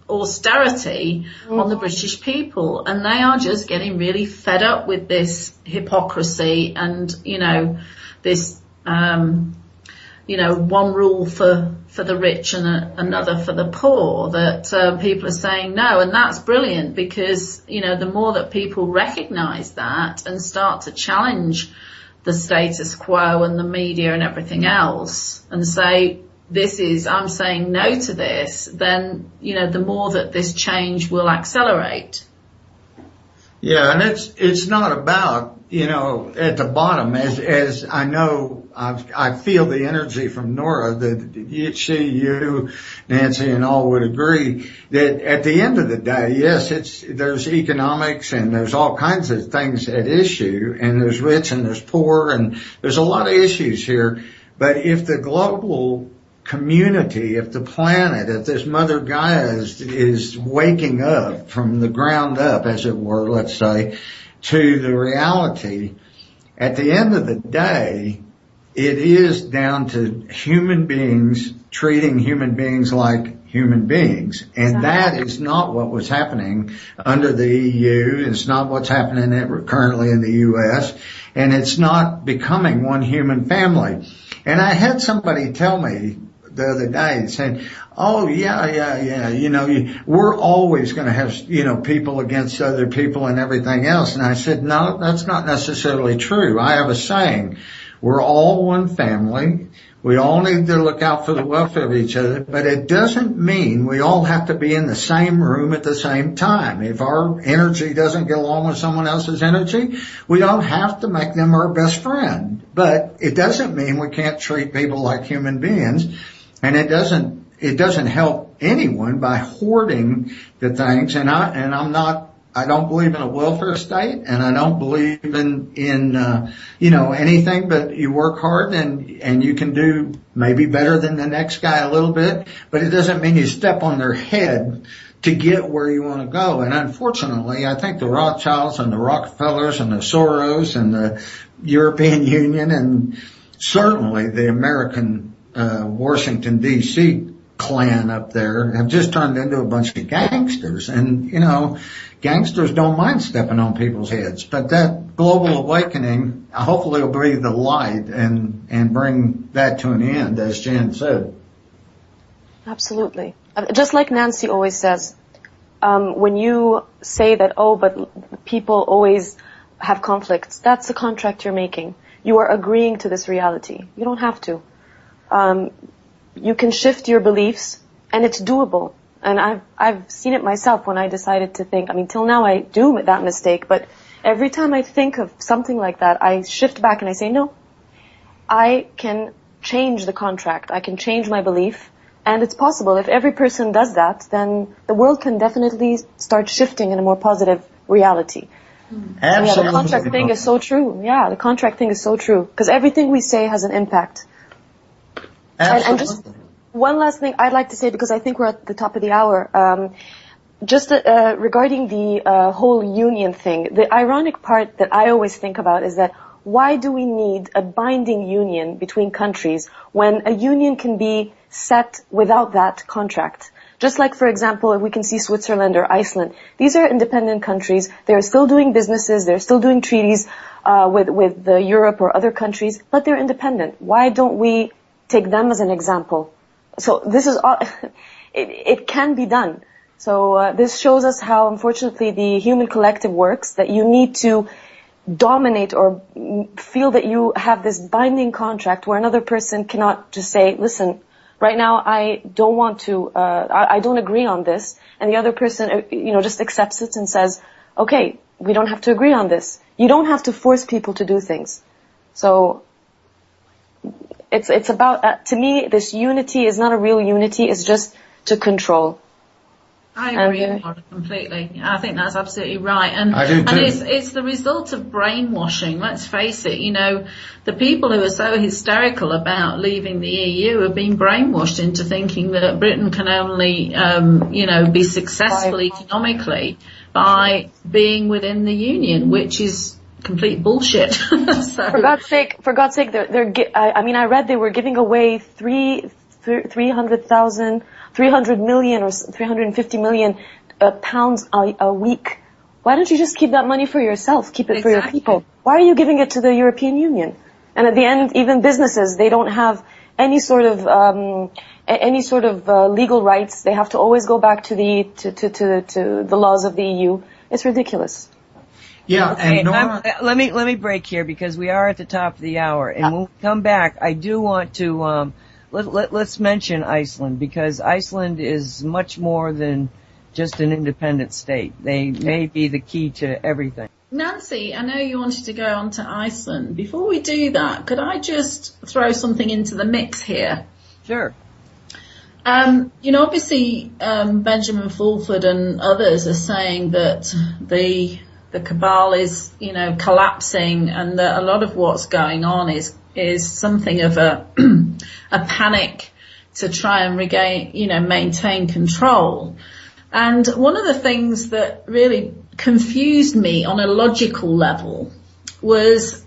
austerity on the British people. And they are just getting really fed up with this hypocrisy and, you know, this one rule for the rich and another for the poor, that people are saying no. And that's brilliant, because, the more that people recognise that and start to challenge the status quo and the media and everything else and say, I'm saying no to this, then, the more that this change will accelerate. Yeah, and it's not about, at the bottom, as I know, I feel the energy from Nora, that she, you, Nancy, and all would agree that at the end of the day, yes, there's economics and there's all kinds of things at issue, and there's rich and there's poor, and there's a lot of issues here. But if the global community, if the planet, if this Mother Gaia is waking up from the ground up, as it were, let's say, to the reality, at the end of the day, it is down to human beings treating human beings like human beings. And that is not what was happening under the EU. It's not what's happening currently in the US. And it's not becoming one human family. And I had somebody tell me the other day saying, oh, yeah, we're always going to have, people against other people and everything else. And I said, no, that's not necessarily true. I have a saying, we're all one family. We all need to look out for the welfare of each other, but it doesn't mean we all have to be in the same room at the same time. If our energy doesn't get along with someone else's energy, we don't have to make them our best friend. But it doesn't mean we can't treat people like human beings. And it doesn't help anyone by hoarding the things. And I don't believe in a welfare state, and I don't believe in anything but you work hard and you can do maybe better than the next guy a little bit, but it doesn't mean you step on their head to get where you want to go. And unfortunately, I think the Rothschilds and the Rockefellers and the Soros and the European Union and certainly the American Washington, D.C. clan up there have just turned into a bunch of gangsters. And, gangsters don't mind stepping on people's heads. But that global awakening hopefully will breathe the light and bring that to an end, as Jan said. Absolutely. Just like Nancy always says, when you say that, but people always have conflicts, that's a contract you're making. You are agreeing to this reality. You don't have to. You can shift your beliefs, and it's doable. And I've seen it myself when I decided to think, till now I do that mistake, but every time I think of something like that, I shift back and I say, no, I can change the contract. I can change my belief, and it's possible. If every person does that, then the world can definitely start shifting in a more positive reality. Absolutely. Yeah, the contract thing is so true. Yeah, the contract thing is so true, because everything we say has an impact. And just one last thing I'd like to say, because I think we're at the top of the hour, regarding the whole union thing. The ironic part that I always think about is that why do we need a binding union between countries when a union can be set without that contract? Just like, for example, if we can see Switzerland or Iceland, these are independent countries. They're still doing businesses. They're still doing treaties with Europe or other countries, but they're independent. Why don't we take them as an example? So this is all, it can be done. So this shows us how, unfortunately, the human collective works, that you need to dominate or feel that you have this binding contract where another person cannot just say, listen, right now I don't want to, I don't agree on this, and the other person, just accepts it and says, okay, we don't have to agree on this. You don't have to force people to do things. So it's about, to me, this unity is not a real unity, it's just to control. I agree completely. I think that's absolutely right. And it's the result of brainwashing, let's face it. The people who are so hysterical about leaving the EU have been brainwashed into thinking that Britain can only, be successful economically by being within the Union, which is complete bullshit. So. For God's sake, I read they were giving away 300 million or 350 million pounds a week. Why don't you just keep that money for yourself? Keep it for your people. Why are you giving it to the European Union? And at the end, even businesses, they don't have any sort of legal rights. They have to always go back to the laws of the EU. It's ridiculous. Yeah, Okay, and Nora, let me break here because we are at the top of the hour, and when we come back, I do want to let's mention Iceland, because Iceland is much more than just an independent state. They may be the key to everything. Nancy, I know you wanted to go on to Iceland. Before we do that, could I just throw something into the mix here? Sure. Obviously, Benjamin Fulford and others are saying that the Cabal is, collapsing, and that a lot of what's going on is something of a panic to try and regain, maintain control. And one of the things that really confused me on a logical level was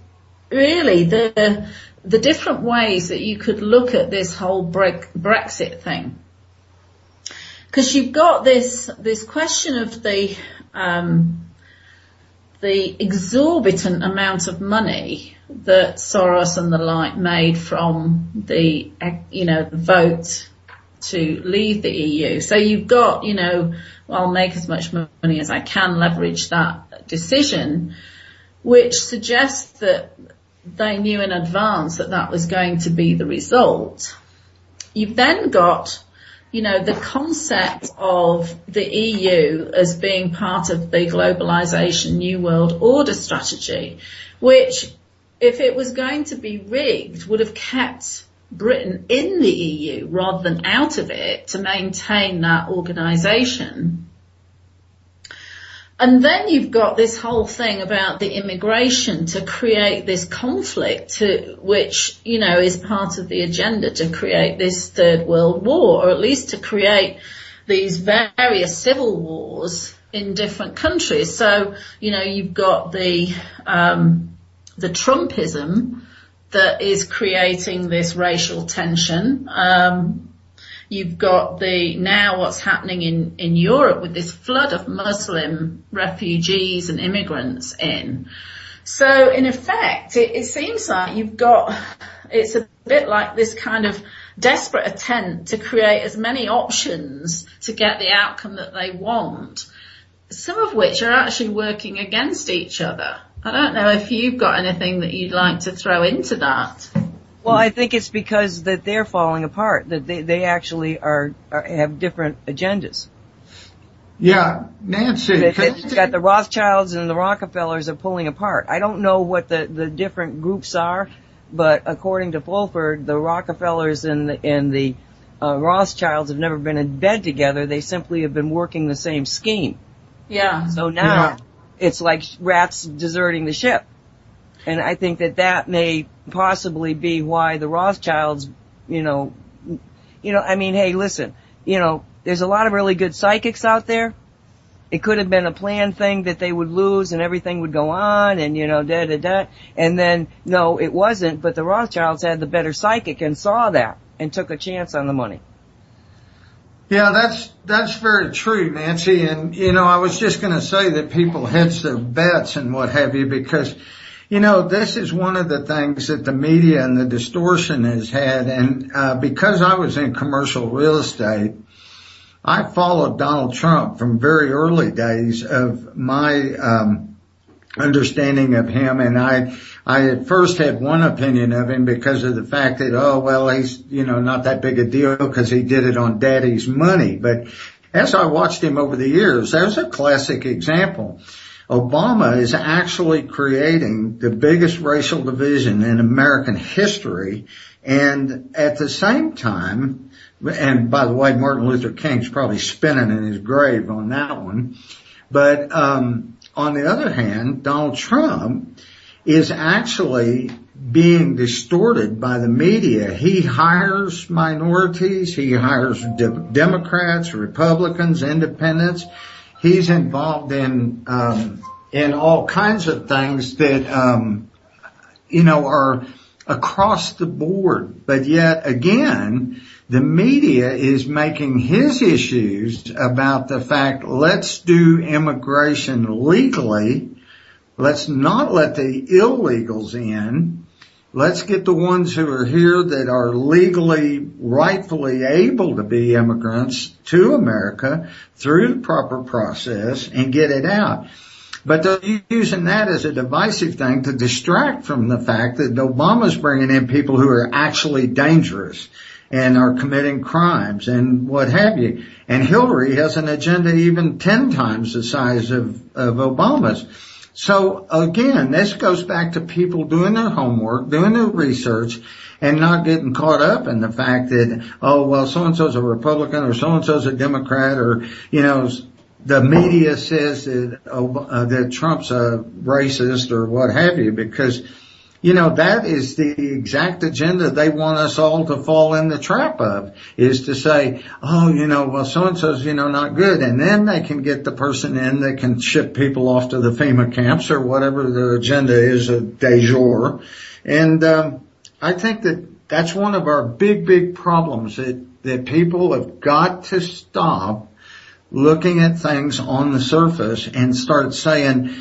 really the different ways that you could look at this whole Brexit thing. Because you've got this question of the exorbitant amount of money that Soros and the like made from the vote to leave the EU. So you've got, I'll make as much money as I can, leverage that decision, which suggests that they knew in advance that that was going to be the result. You've then got, the concept of the EU as being part of the globalization New World Order strategy, which, if it was going to be rigged, would have kept Britain in the EU rather than out of it to maintain that organisation. And then you've got this whole thing about the immigration to create this conflict, which, is part of the agenda to create this third world war, or at least to create these various civil wars in different countries. So, you've got the Trumpism that is creating this racial tension. You've got now what's happening in Europe with this flood of Muslim refugees and immigrants in. So in effect, it seems like it's a bit like this kind of desperate attempt to create as many options to get the outcome that they want, some of which are actually working against each other. I don't know if you've got anything that you'd like to throw into that. Well, I think it's because that they're falling apart, that they actually have different agendas. yeah, Nancy, It's got the Rothschilds and the Rockefellers are pulling apart. I don't know what the different groups are, but according to Fulford, the Rockefellers and the Rothschilds have never been in bed together. They simply have been working the same scheme. Yeah. So now it's like rats deserting the ship. And I think that may possibly be why the Rothschilds, hey, listen, there's a lot of really good psychics out there. It could have been a planned thing that they would lose and everything would go on and, And then, no, it wasn't, but the Rothschilds had the better psychic and saw that and took a chance on the money. Yeah, that's very true, Nancy. And, I was just going to say that people hedge their bets and what have you, because, this is one of the things that the media and the distortion has had. And, because I was in commercial real estate, I followed Donald Trump from very early days of my, understanding of him. And I at first had one opinion of him because of the fact that, he's, not that big a deal because he did it on daddy's money. But as I watched him over the years, there's a classic example. Obama is actually creating the biggest racial division in American history. And at the same time, and by the way, Martin Luther King's probably spinning in his grave on that one. But, on the other hand, Donald Trump is actually being distorted by the media. He hires minorities. He hires Democrats, Republicans, independents. He's involved in all kinds of things that, are across the board. But yet again, the media is making his issues about the fact, let's do immigration legally. Let's not let the illegals in. let's get the ones who are here that are legally, rightfully able to be immigrants to America through the proper process and get it out. But they're using that as a divisive thing to distract from the fact that Obama's bringing in people who are actually dangerous and are committing crimes and what have you. And Hillary has an agenda even 10 times the size of Obama's. So again, this goes back to people doing their homework, doing their research, and not getting caught up in the fact that, oh, well, so-and-so's a Republican or so-and-so's a Democrat, or, you know, the media says that, that Trump's a racist or what have you, because, you know, that is the exact agenda they want us all to fall in the trap of, is to say, oh, you know, well, so-and-so's, you know, not good. And then they can get the person in that can ship people off to the FEMA camps or whatever the agenda is de jour. And, I think that that's one of our big problems, that people have got to stop looking at things on the surface and start saying,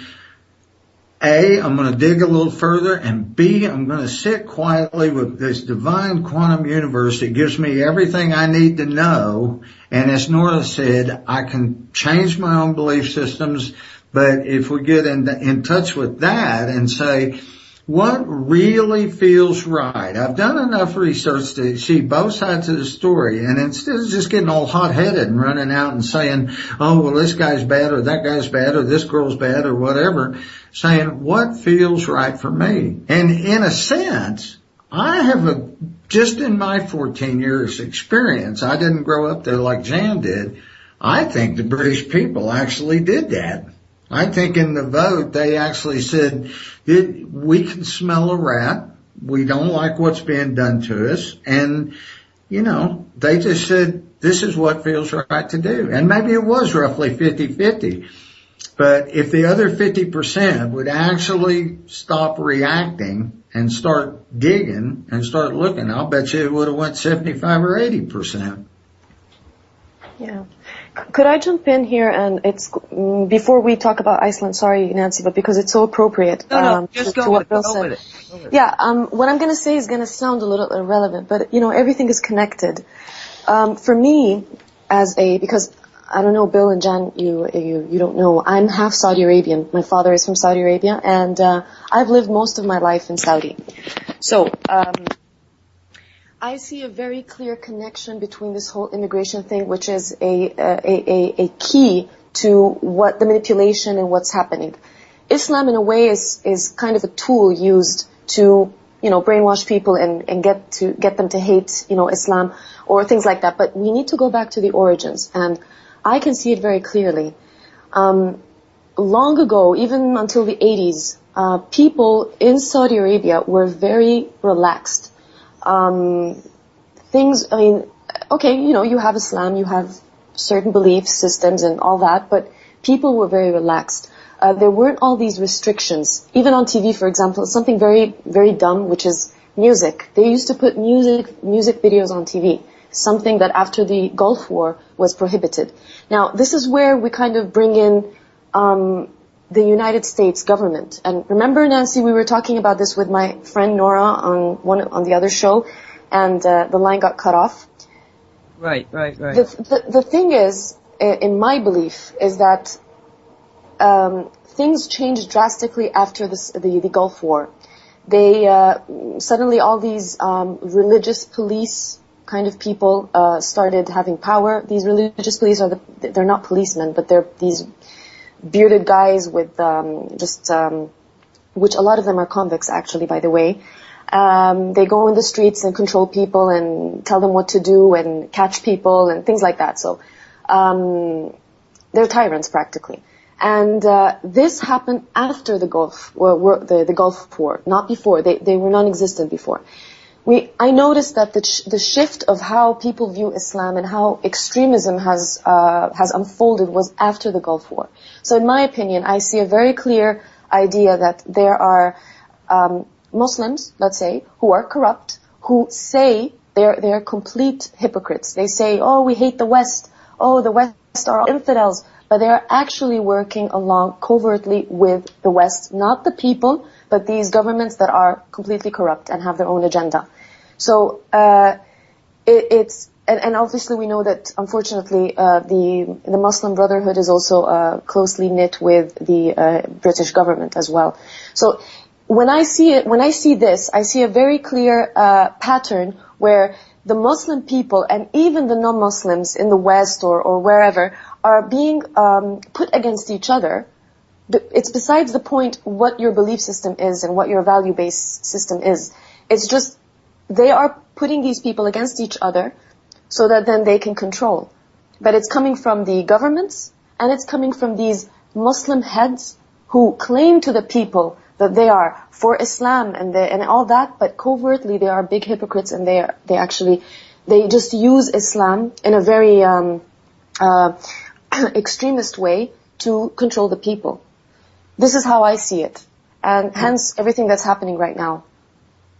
A, I'm going to dig a little further, and B, I'm going to sit quietly with this divine quantum universe that gives me everything I need to know. And as Nora said, I can change my own belief systems, but if we get in touch with that and say, what really feels right? I've done enough research to see both sides of the story, and instead of just getting all hot-headed and running out and saying, oh, well, this guy's bad or that guy's bad or this girl's bad or whatever, saying what feels right for me. And in a sense, I have just in my 14 years experience, I didn't grow up there like Jan did. I think the British people actually did that. I think in the vote, they actually said, we can smell a rat. We don't like what's being done to us. And, you know, they just said, this is what feels right to do. And maybe it was roughly 50-50. But if the other 50% would actually stop reacting and start digging and start looking, I'll bet you it would have went 75 or 80%. Yeah. Could I jump in here? And it's before we talk about Iceland. Sorry, Nancy, but because it's so appropriate. No, just go with it. Yeah. What I'm going to say is going to sound a little irrelevant, but you know, everything is connected. For me, because I don't know, Bill and Jan, you don't know. I'm half Saudi Arabian. My father is from Saudi Arabia, and I've lived most of my life in Saudi. So. I see a very clear connection between this whole immigration thing, which is a key to what the manipulation and what's happening. Islam, in a way, is kind of a tool used to, you know, brainwash people and get them to hate, you know, Islam or things like that. But we need to go back to the origins, and I can see it very clearly. Long ago, even until the 80s, people in Saudi Arabia were very relaxed. Things, I mean, okay, you know, you have Islam, you have certain belief systems and all that, but people were very relaxed. There weren't all these restrictions. Even on TV, for example, something very, very dumb, which is music. They used to put music videos on TV, something that after the Gulf War was prohibited. Now, this is where we kind of bring in, the United States government. And remember, Nancy, we were talking about this with my friend Nora on the other show, and the line got cut off. Right. The thing is, in my belief, is that things changed drastically after the Gulf War. They suddenly all these religious police kind of people started having power. These religious police they're not policemen, but they're these bearded guys with which a lot of them are convicts, actually, by the way. They go in the streets and control people and tell them what to do and catch people and things like that. So they're tyrants practically. And this happened after the Gulf War, not before. They were non-existent before. I noticed that the shift of how people view Islam and how extremism has unfolded was after the Gulf War. So in my opinion, I see a very clear idea that there are Muslims, let's say, who are corrupt, who say they're complete hypocrites. They say, oh, we hate the West. Oh, the West are all infidels. But they're actually working along covertly with the West, not the people, but these governments that are completely corrupt and have their own agenda. So and obviously we know that unfortunately the Muslim Brotherhood is also closely knit with the British government as well. So when I see this, I see a very clear pattern where the Muslim people and even the non-Muslims in the West or wherever are being put against each other. It's besides the point what your belief system is and what your value-based system is. It's just they are putting these people against each other so that then they can control. But it's coming from the governments and it's coming from these Muslim heads who claim to the people that they are for Islam and all that, but covertly they are big hypocrites and they just use Islam in a very extremist way to control the people. This is how I see it, and hence everything that's happening right now.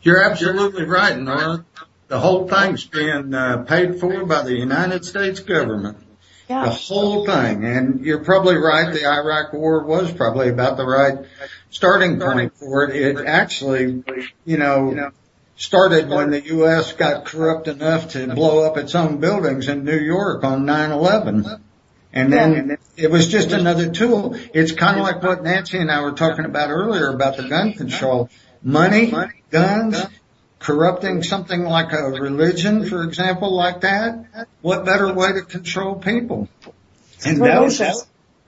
You're absolutely right, Nora. The whole thing's being paid for by the United States government. Yeah. The whole thing. And you're probably right, the Iraq War was probably about the right starting point for it. It actually, started when the U.S. got corrupt enough to blow up its own buildings in New York on 9/11. And then it was just another tool. It's kind of like what Nancy and I were talking about earlier about the gun control. Money, guns, corrupting something like a religion, for example, like that. What better way to control people?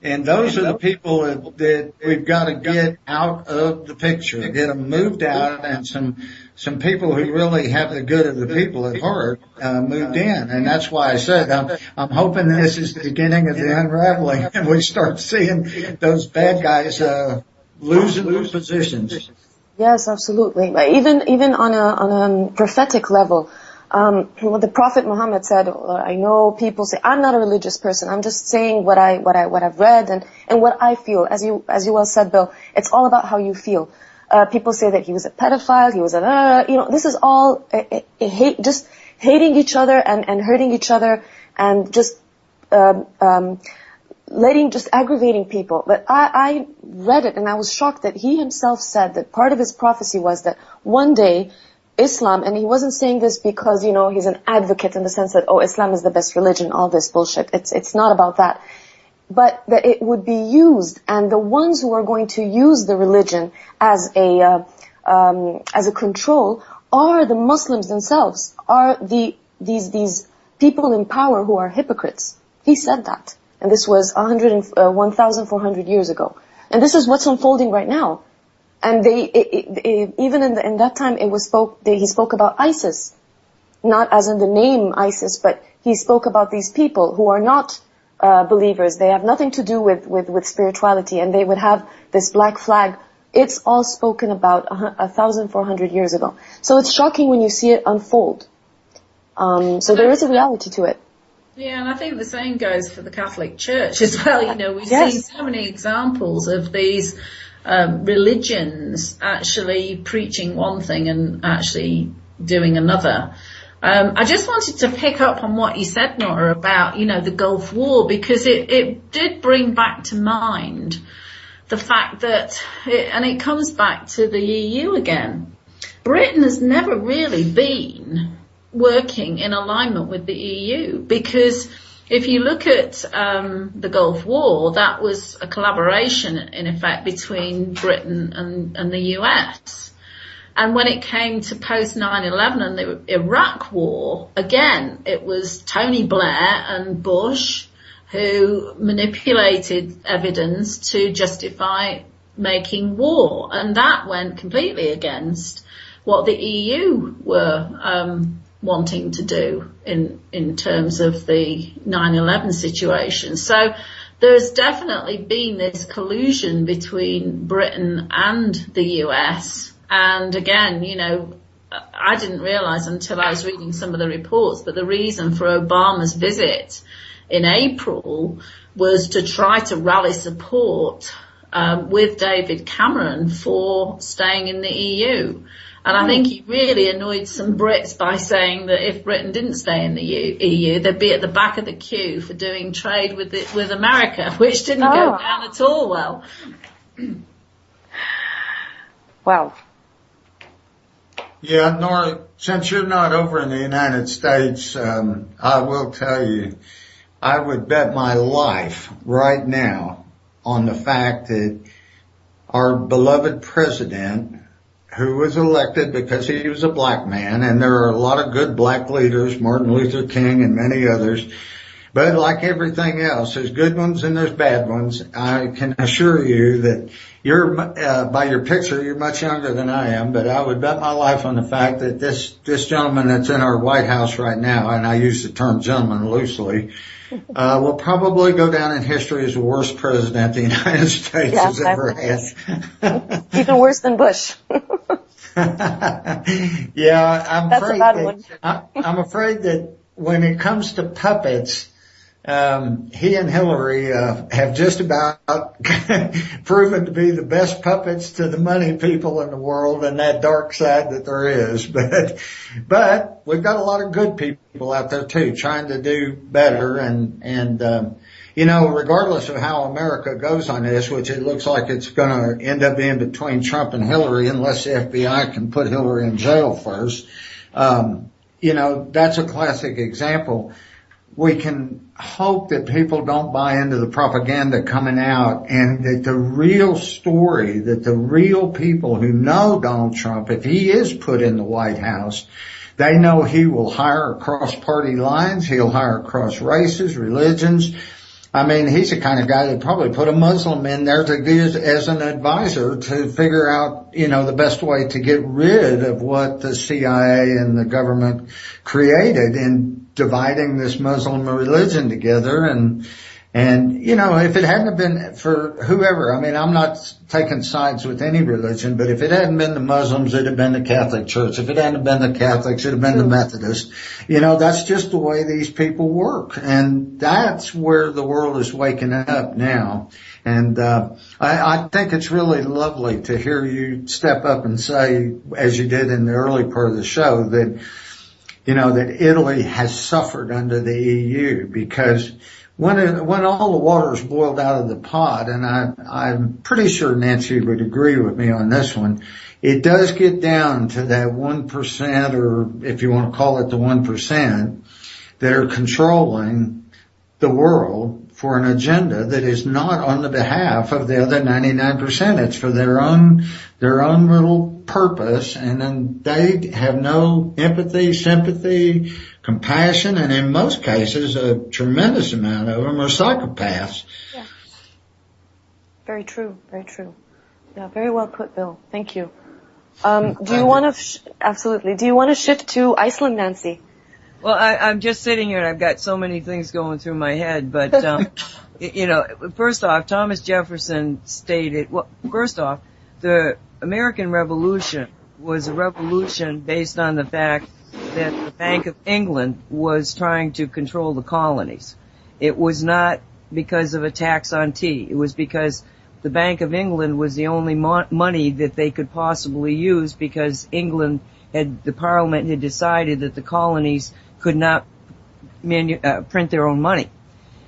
And those are the people that we've got to get out of the picture, get them moved out, and some people who really have the good of the people at heart moved in. And that's why I said I'm hoping this is the beginning of the unraveling, and we start seeing those bad guys losing their positions. Yes, absolutely. Even on a prophetic level, what the Prophet Muhammad said, I know people say, I'm not a religious person. I'm just saying what I've read and what I feel. As you well said, Bill, it's all about how you feel. People say that he was a pedophile, he was this is all just hating each other and hurting each other and just aggravating people. But I read it and I was shocked that he himself said that part of his prophecy was that one day Islam, and he wasn't saying this because, he's an advocate in the sense that, Islam is the best religion, all this bullshit. It's not about that. But that it would be used, and the ones who are going to use the religion as a control are the Muslims themselves, are these people in power who are hypocrites. He said that. And this was 1,400 years ago. And this is what's unfolding right now. And even in that time, he spoke about ISIS. Not as in the name ISIS, but he spoke about these people who are not believers. They have nothing to do with spirituality, and they would have this black flag. It's all spoken about 1,400 years ago. So it's shocking when you see it unfold. So there is a reality to it. Yeah, and I think the same goes for the Catholic Church as well. We've seen so many examples of these religions actually preaching one thing and actually doing another. I just wanted to pick up on what you said, Nora, about, the Gulf War, because it did bring back to mind the fact that, and it comes back to the EU again. Britain has never really been working in alignment with the EU, because if you look at the Gulf War, that was a collaboration in effect between Britain and the US. And when it came to post 9/11 and the Iraq War, again, it was Tony Blair and Bush who manipulated evidence to justify making war. And that went completely against what the EU were wanting to do in terms of the 9/11 situation. So there's definitely been this collusion between Britain and the US. And again, I didn't realize until I was reading some of the reports, but the reason for Obama's visit in April was to try to rally support with David Cameron for staying in the EU. And I think he really annoyed some Brits by saying that if Britain didn't stay in the EU, they'd be at the back of the queue for doing trade with America, which didn't go down at all well. Wow. Yeah, Nora, since you're not over in the United States, I will tell you, I would bet my life right now on the fact that our beloved president, who was elected because he was a black man, and there are a lot of good black leaders, Martin Luther King and many others, but like everything else, there's good ones and there's bad ones. I can assure you that you're, by your picture, you're much younger than I am, but I would bet my life on the fact that this gentleman that's in our White House right now, and I use the term gentleman loosely, will probably go down in history as the worst president the United States has ever had. Even worse than Bush. Yeah, I'm afraid that when it comes to puppets, he and Hillary have just about proven to be the best puppets to the money people in the world and that dark side that there is. But we've got a lot of good people out there too, trying to do better. And you know, regardless of how America goes on this, which it looks like it's going to end up being between Trump and Hillary, unless the FBI can put Hillary in jail first. You know, that's a classic example. We can hope that people don't buy into the propaganda coming out, and that the real story, that the real people who know Donald Trump, if he is put in the White House, they know he will hire across party lines, he'll hire across races, religions. I mean, he's the kind of guy that probably put a Muslim in there to be as an advisor to figure out, you know, the best way to get rid of what the CIA and the government created in dividing this Muslim religion together. And, you know, if it hadn't been for whoever, I mean, I'm not taking sides with any religion, but if it hadn't been the Muslims, it'd have been the Catholic Church. If it hadn't been the Catholics, it'd have been the Methodists. You know, that's just the way these people work. And that's where the world is waking up now. And, I think it's really lovely to hear you step up and say, as you did in the early part of the show, that, you know, that Italy has suffered under the EU, because when all the water's boiled out of the pot, and I'm pretty sure Nancy would agree with me on this one, it does get down to that 1%, or if you want to call it the 1%, that are controlling the world for an agenda that is not on the behalf of the other 99%. It's for their own little purpose, and then they have no empathy, sympathy, compassion, and in most cases, a tremendous amount of them are psychopaths. Yeah. Very true. Very true. Yeah, very well put, Bill. Thank you. Do you want to, absolutely. Do you want to shift to Iceland, Nancy? Well, I'm just sitting here and I've got so many things going through my head, but, you know, first off, Thomas Jefferson stated, well, first off, the American Revolution was a revolution based on the fact that the Bank of England was trying to control the colonies. It was not because of a tax on tea. It was because the Bank of England was the only money that they could possibly use, because the Parliament had decided that the colonies could not print their own money.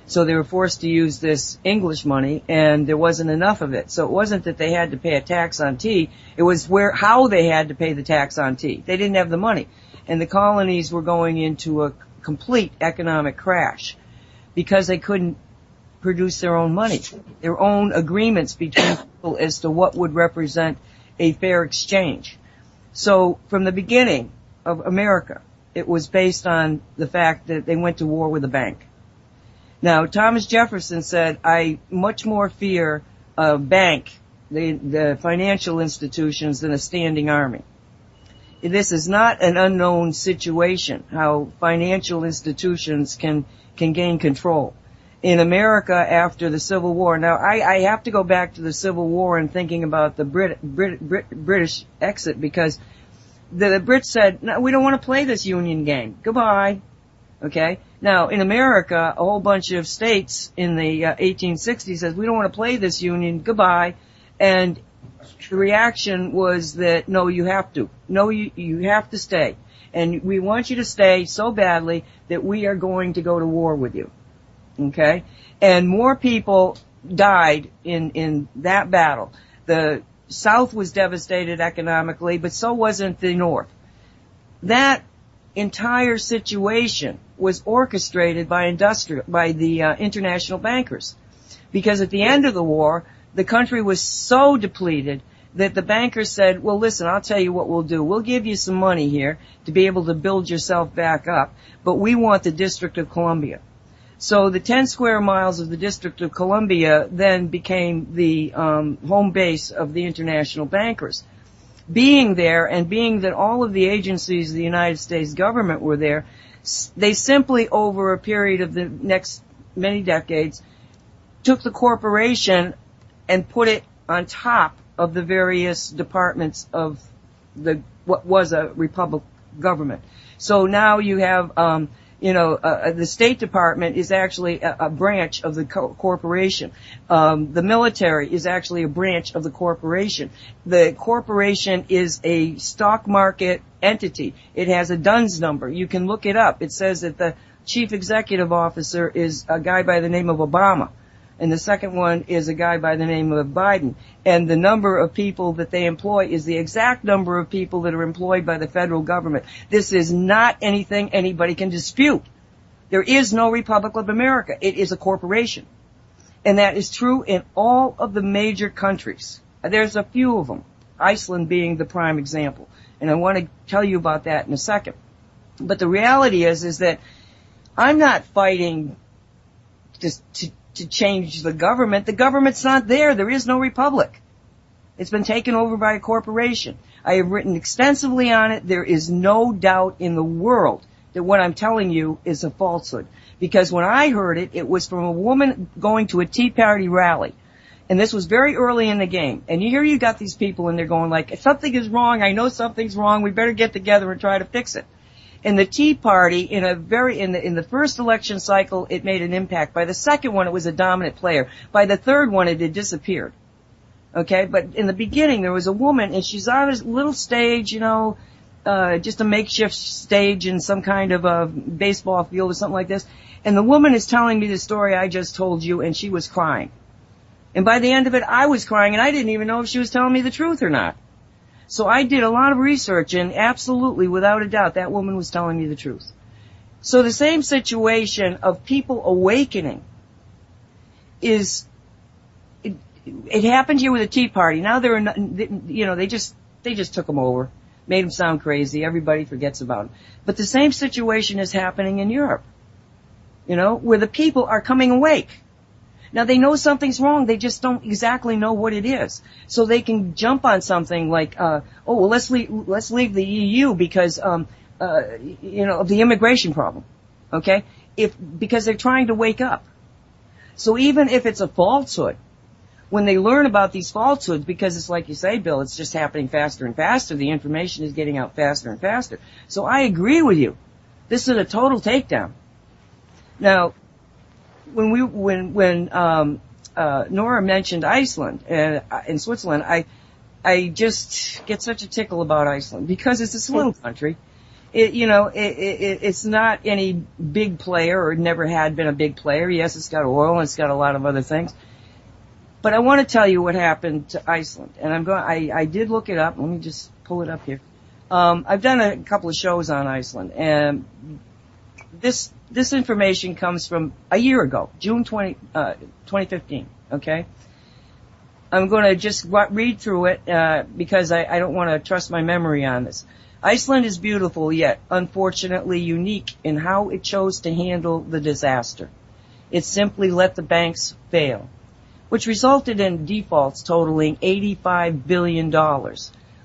So they were forced to use this English money, and there wasn't enough of it. So it wasn't that they had to pay a tax on tea. It was how they had to pay the tax on tea. They didn't have the money. And the colonies were going into a complete economic crash because they couldn't produce their own money, their own agreements between people as to what would represent a fair exchange. So from the beginning of America, it was based on the fact that they went to war with a bank. Now, Thomas Jefferson said, I much more fear a bank, the financial institutions, than a standing army. This is not an unknown situation, how financial institutions can gain control. In America after the Civil War, now I have to go back to the Civil War and thinking about the British exit, because the Brits said, no, we don't want to play this union game. Goodbye. Okay? Now, in America, a whole bunch of states in the 1860s says, we don't want to play this union. Goodbye. And the reaction was that, no, you have to. No, you have to stay. And we want you to stay so badly that we are going to go to war with you. Okay? And more people died in that battle. The South was devastated economically, but so wasn't the North. That entire situation was orchestrated by the international bankers. Because at the end of the war, the country was so depleted that the bankers said, well, listen, I'll tell you what we'll do. We'll give you some money here to be able to build yourself back up, but we want the District of Columbia. So the 10 square miles of the District of Columbia then became the home base of the international bankers. Being there, and being that all of the agencies of the United States government were there, they simply, over a period of the next many decades, took the corporation and put it on top of the various departments of what was a republic government. So now you have, the State Department is actually a branch of the corporation. The military is actually a branch of the corporation. The corporation is a stock market entity. It has a DUNS number. You can look it up. It says that the chief executive officer is a guy by the name of Obama, and the second one is a guy by the name of Biden. And the number of people that they employ is the exact number of people that are employed by the federal government. This is not anything anybody can dispute. There is no Republic of America. It is a corporation. And that is true in all of the major countries. There's a few of them, Iceland being the prime example. And I want to tell you about that in a second. But the reality is that I'm not fighting just to change the government. The government's not there. There is no republic. It's been taken over by a corporation. I have written extensively on it. There is no doubt in the world that what I'm telling you is a falsehood. Because when I heard it, it was from a woman going to a Tea Party rally. And this was very early in the game. And here you got these people and they're going like, something is wrong. I know something's wrong. We better get together and try to fix it. And the Tea Party, in the first election cycle, it made an impact. By the second one, it was a dominant player. By the third one, it had disappeared. Okay, but in the beginning, there was a woman, and she's on a little stage, just a makeshift stage in some kind of a baseball field or something like this. And the woman is telling me the story I just told you, and she was crying. And by the end of it, I was crying, and I didn't even know if she was telling me the truth or not. So I did a lot of research, and absolutely, without a doubt, that woman was telling me the truth. So the same situation of people awakening is, it happened here with the Tea Party. Now they just took them over, made them sound crazy. Everybody forgets about them. But the same situation is happening in Europe, where the people are coming awake. Now they know something's wrong, they just don't exactly know what it is. So they can jump on something like, let's leave the EU because, of the immigration problem. Okay? Because they're trying to wake up. So even if it's a falsehood, when they learn about these falsehoods, because it's like you say, Bill, it's just happening faster and faster, the information is getting out faster and faster. So I agree with you. This is a total takedown. Now, when Nora mentioned Iceland and Switzerland, I just get such a tickle about Iceland because it's this little country. It's not any big player or never had been a big player. Yes, it's got oil and it's got a lot of other things. But I want to tell you what happened to Iceland, and I did look it up. Let me just pull it up here. I've done a couple of shows on Iceland, and this information comes from a year ago, June 2015, okay? I'm going to just read through it because I don't want to trust my memory on this. Iceland is beautiful, yet unfortunately unique in how it chose to handle the disaster. It simply let the banks fail, which resulted in defaults totaling $85 billion,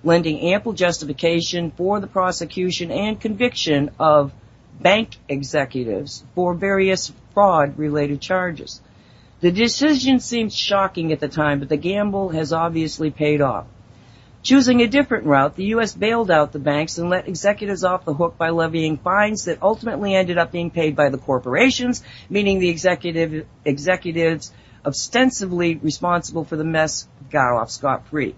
lending ample justification for the prosecution and conviction of bank executives for various fraud-related charges. The decision seemed shocking at the time, but the gamble has obviously paid off. Choosing a different route, the U.S. bailed out the banks and let executives off the hook by levying fines that ultimately ended up being paid by the corporations, meaning the executives ostensibly responsible for the mess got off scot-free.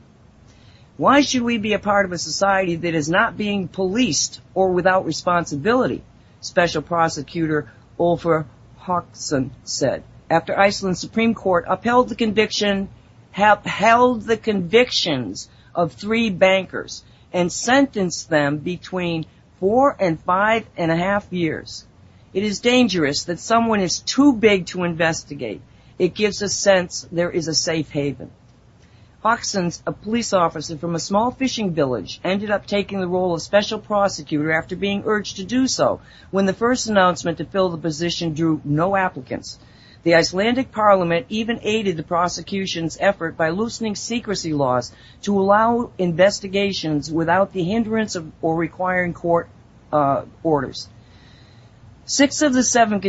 Why should we be a part of a society that is not being policed or without responsibility? Special Prosecutor Ulfur Hauksson said, after Iceland's Supreme Court upheld the conviction have held the convictions of 3 bankers and sentenced them between 4 and 5.5 years. It is dangerous that someone is too big to investigate. It gives a sense there is a safe haven. Hoxons, a police officer from a small fishing village, ended up taking the role of special prosecutor after being urged to do so when the first announcement to fill the position drew no applicants. The Icelandic parliament even aided the prosecution's effort by loosening secrecy laws to allow investigations without the hindrance of or requiring court orders. 6 of the 7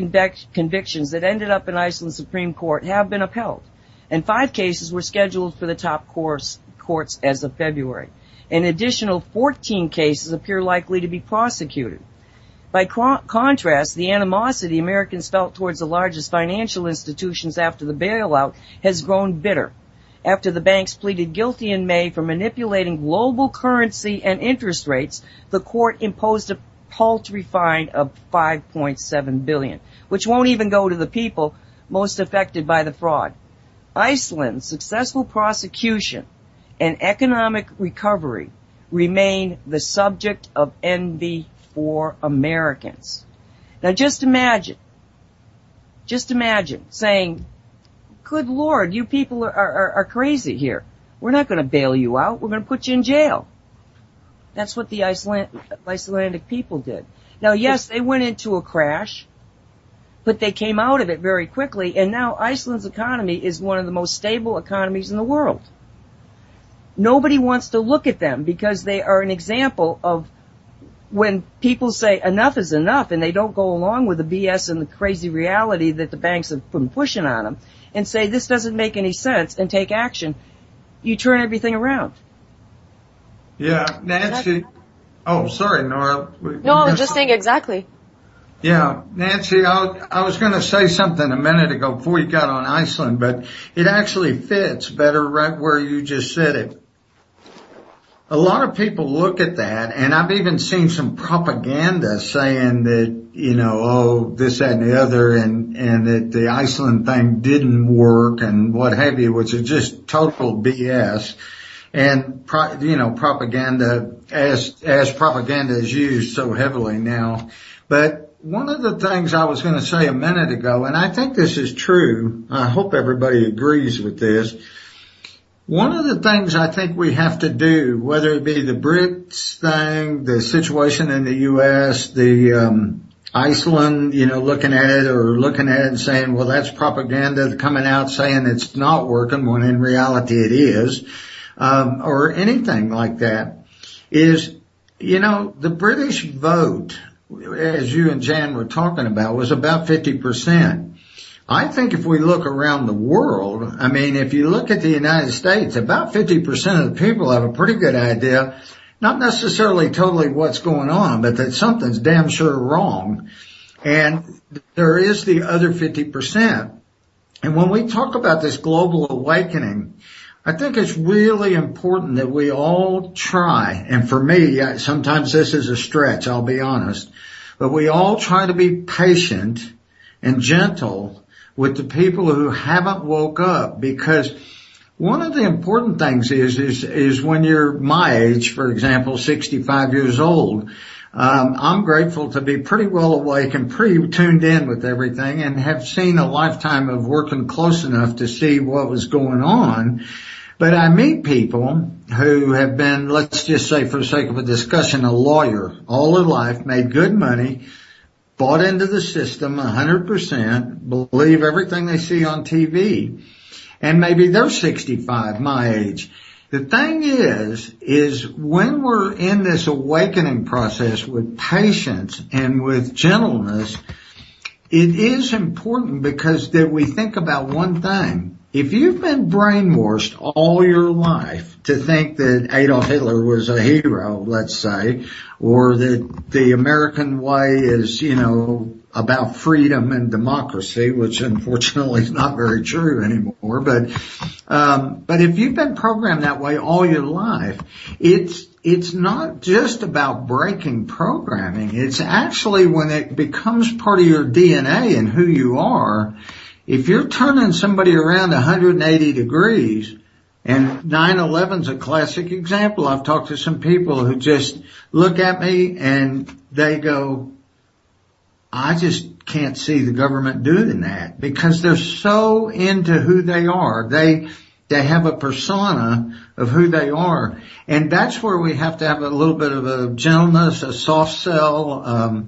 convictions that ended up in Iceland's Supreme Court have been upheld, and 5 cases were scheduled for the top courts as of February. An additional 14 cases appear likely to be prosecuted. By contrast, the animosity Americans felt towards the largest financial institutions after the bailout has grown bitter. After the banks pleaded guilty in May for manipulating global currency and interest rates, the court imposed a paltry fine of $5.7 billion, which won't even go to the people most affected by the fraud. Iceland's successful prosecution and economic recovery remain the subject of envy for Americans. Now just imagine saying, good Lord, you people are crazy here. We're not going to bail you out. We're going to put you in jail. That's what the Icelandic people did. Now, yes, they went into a crash, but they came out of it very quickly, and now Iceland's economy is one of the most stable economies in the world. Nobody wants to look at them because they are an example of when people say enough is enough and they don't go along with the BS and the crazy reality that the banks have been pushing on them and say this doesn't make any sense and take action, you turn everything around. Yeah, Nancy. Oh, sorry, Nora. No, I was just saying exactly. Yeah, Nancy, I was going to say something a minute ago before you got on Iceland, but it actually fits better right where you just said it. A lot of people look at that, and I've even seen some propaganda saying that, you know, oh, this, that, and the other, and that the Iceland thing didn't work and what have you, which is just total BS. And, propaganda, as propaganda is used so heavily now. But one of the things I was going to say a minute ago, and I think this is true, I hope everybody agrees with this. One of the things I think we have to do, whether it be the Brits thing, the situation in the U.S., the Iceland, looking at it and saying, well, that's propaganda, coming out saying it's not working when in reality it is, or anything like that, is, the British vote, as you and Jan were talking about, was about 50%. I think if we look around the world, if you look at the United States, about 50% of the people have a pretty good idea, not necessarily totally what's going on, but that something's damn sure wrong. And there is the other 50%. And when we talk about this global awakening, I think it's really important that we all try, and for me, sometimes this is a stretch, I'll be honest, but we all try to be patient and gentle with the people who haven't woke up, because one of the important things is when you're my age, for example, 65 years old, I'm grateful to be pretty well awake and pretty tuned in with everything and have seen a lifetime of working close enough to see what was going on. But I meet people who have been, let's just say for the sake of a discussion, a lawyer all their life, made good money, bought into the system 100%, believe everything they see on TV, and maybe they're 65, my age. The thing is when we're in this awakening process with patience and with gentleness, it is important because that we think about one thing. If you've been brainwashed all your life to think that Adolf Hitler was a hero, let's say, or that the American way is, about freedom and democracy, which unfortunately is not very true anymore, but if you've been programmed that way all your life, it's not just about breaking programming. It's actually when it becomes part of your DNA and who you are. If you're turning somebody around 180 degrees, And 9/11's a classic example. I've talked to some people who just look at me and they go, I just can't see the government doing that, because they're so into who they are. They have a persona of who they are. And that's where we have to have a little bit of a gentleness, a soft sell,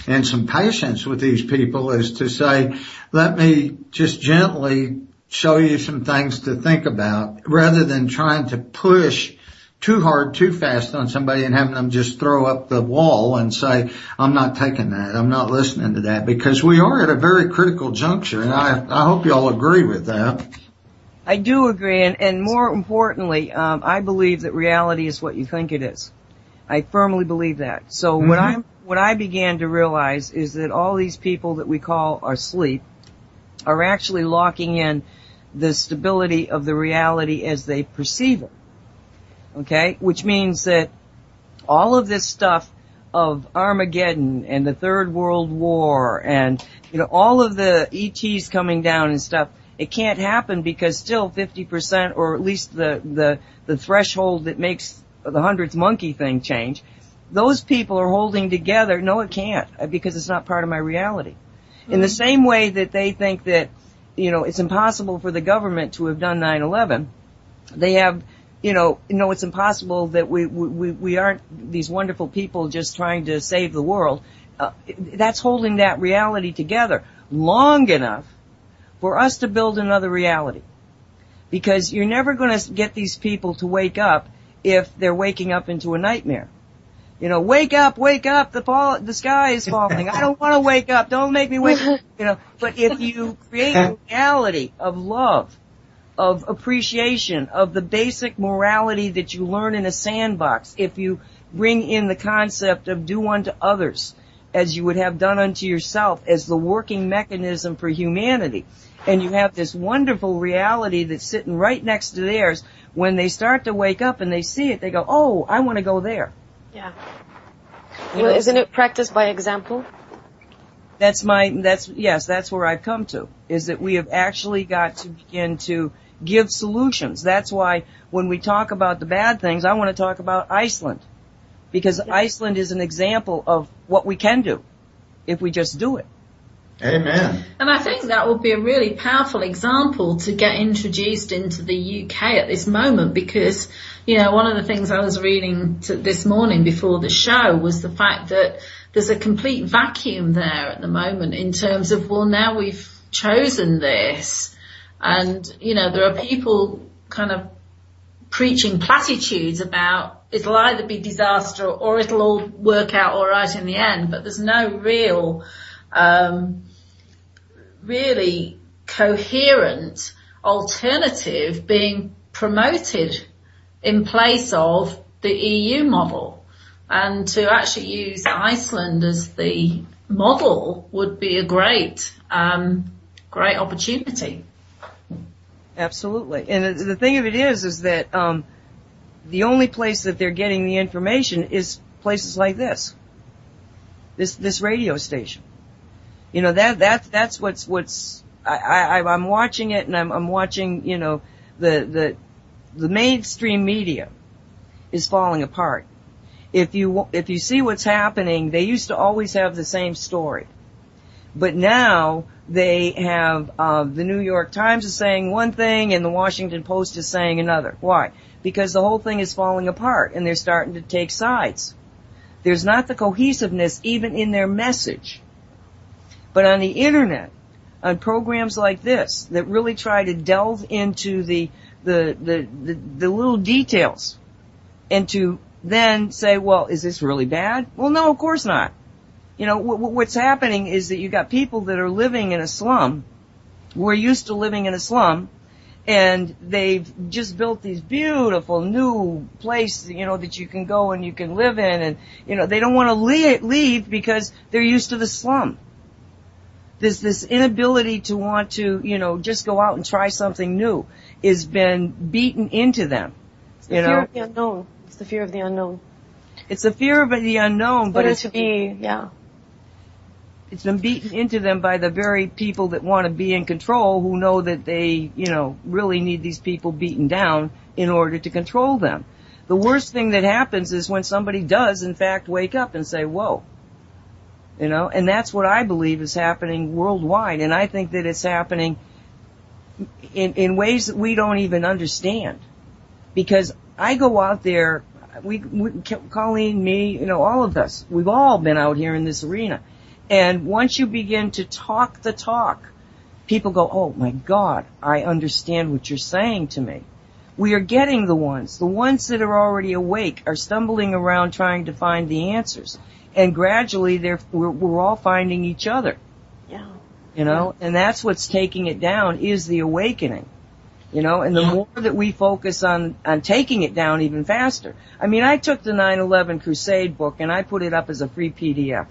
and some patience with these people, is to say, let me just gently show you some things to think about, rather than trying to push too hard, too fast on somebody and having them just throw up the wall and say, I'm not taking that, I'm not listening to that, because we are at a very critical juncture, and I hope you all agree with that. I do agree, and more importantly, I believe that reality is what you think it is. I firmly believe that. So what I began to realize is that all these people that we call asleep are actually locking in the stability of the reality as they perceive it. Okay? Which means that all of this stuff of Armageddon and the Third World War and, all of the ETs coming down and stuff, it can't happen, because still 50%, or at least the threshold that makes the 100th monkey thing change, those people are holding together. No, it can't, because it's not part of my reality. In the same way that they think that, it's impossible for the government to have done 9/11, they have, it's impossible that we aren't these wonderful people just trying to save the world. That's holding that reality together long enough for us to build another reality. Because you're never going to get these people to wake up if they're waking up into a nightmare. Wake up, the sky is falling. I don't want to wake up. Don't make me wake up. But if you create a reality of love, of appreciation, of the basic morality that you learn in a sandbox, if you bring in the concept of do unto others as you would have done unto yourself as the working mechanism for humanity, and you have this wonderful reality that's sitting right next to theirs, when they start to wake up and they see it, they go, oh, I want to go there. Yeah. Well, isn't it practiced by example? That's where I've come to, is that we have actually got to begin to give solutions. That's why when we talk about the bad things, I want to talk about Iceland, because Iceland is an example of what we can do if we just do it. Amen. And I think that would be a really powerful example to get introduced into the UK at this moment, because, one of the things I was reading this morning before the show was the fact that there's a complete vacuum there at the moment in terms of, well, now we've chosen this, and, there are people kind of preaching platitudes about it'll either be disaster or it'll all work out all right in the end, but there's no real really coherent alternative being promoted in place of the EU model. And to actually use Iceland as the model would be a great opportunity. Absolutely. And the thing of it is that the only place that they're getting the information is places like this radio station. That's what's I'm watching it, and I'm watching, the mainstream media is falling apart. If you see what's happening, they used to always have the same story. But now they have, the New York Times is saying one thing and the Washington Post is saying another. Why? Because the whole thing is falling apart and they're starting to take sides. There's not the cohesiveness even in their message. But on the internet, on programs like this that really try to delve into the little details and to then say, well, is this really bad? Well, no, of course not. What's happening is that you got people that are living in a slum. We're used to living in a slum, and they've just built these beautiful new places, that you can go and you can live in, and, they don't want to leave because they're used to the slum. There's this inability to want to, just go out and try something new has been beaten into them. It's the fear of the unknown. It's the fear of the unknown. It's the fear of the unknown, but it's to be, yeah. It's been beaten into them by the very people that want to be in control, who know that they, really need these people beaten down in order to control them. The worst thing that happens is when somebody does, in fact, wake up and say, whoa. And that's what I believe is happening worldwide. And I think that it's happening in ways that we don't even understand. Because I go out there, Colleen, me, all of us, we've all been out here in this arena. And once you begin to talk the talk, people go, oh my God, I understand what you're saying to me. We are getting the ones that are already awake are stumbling around trying to find the answers. And gradually we're all finding each other. Yeah. And that's what's taking it down is the awakening. And the more that we focus on taking it down even faster. I mean, I took the 9/11 Crusade book and I put it up as a free PDF.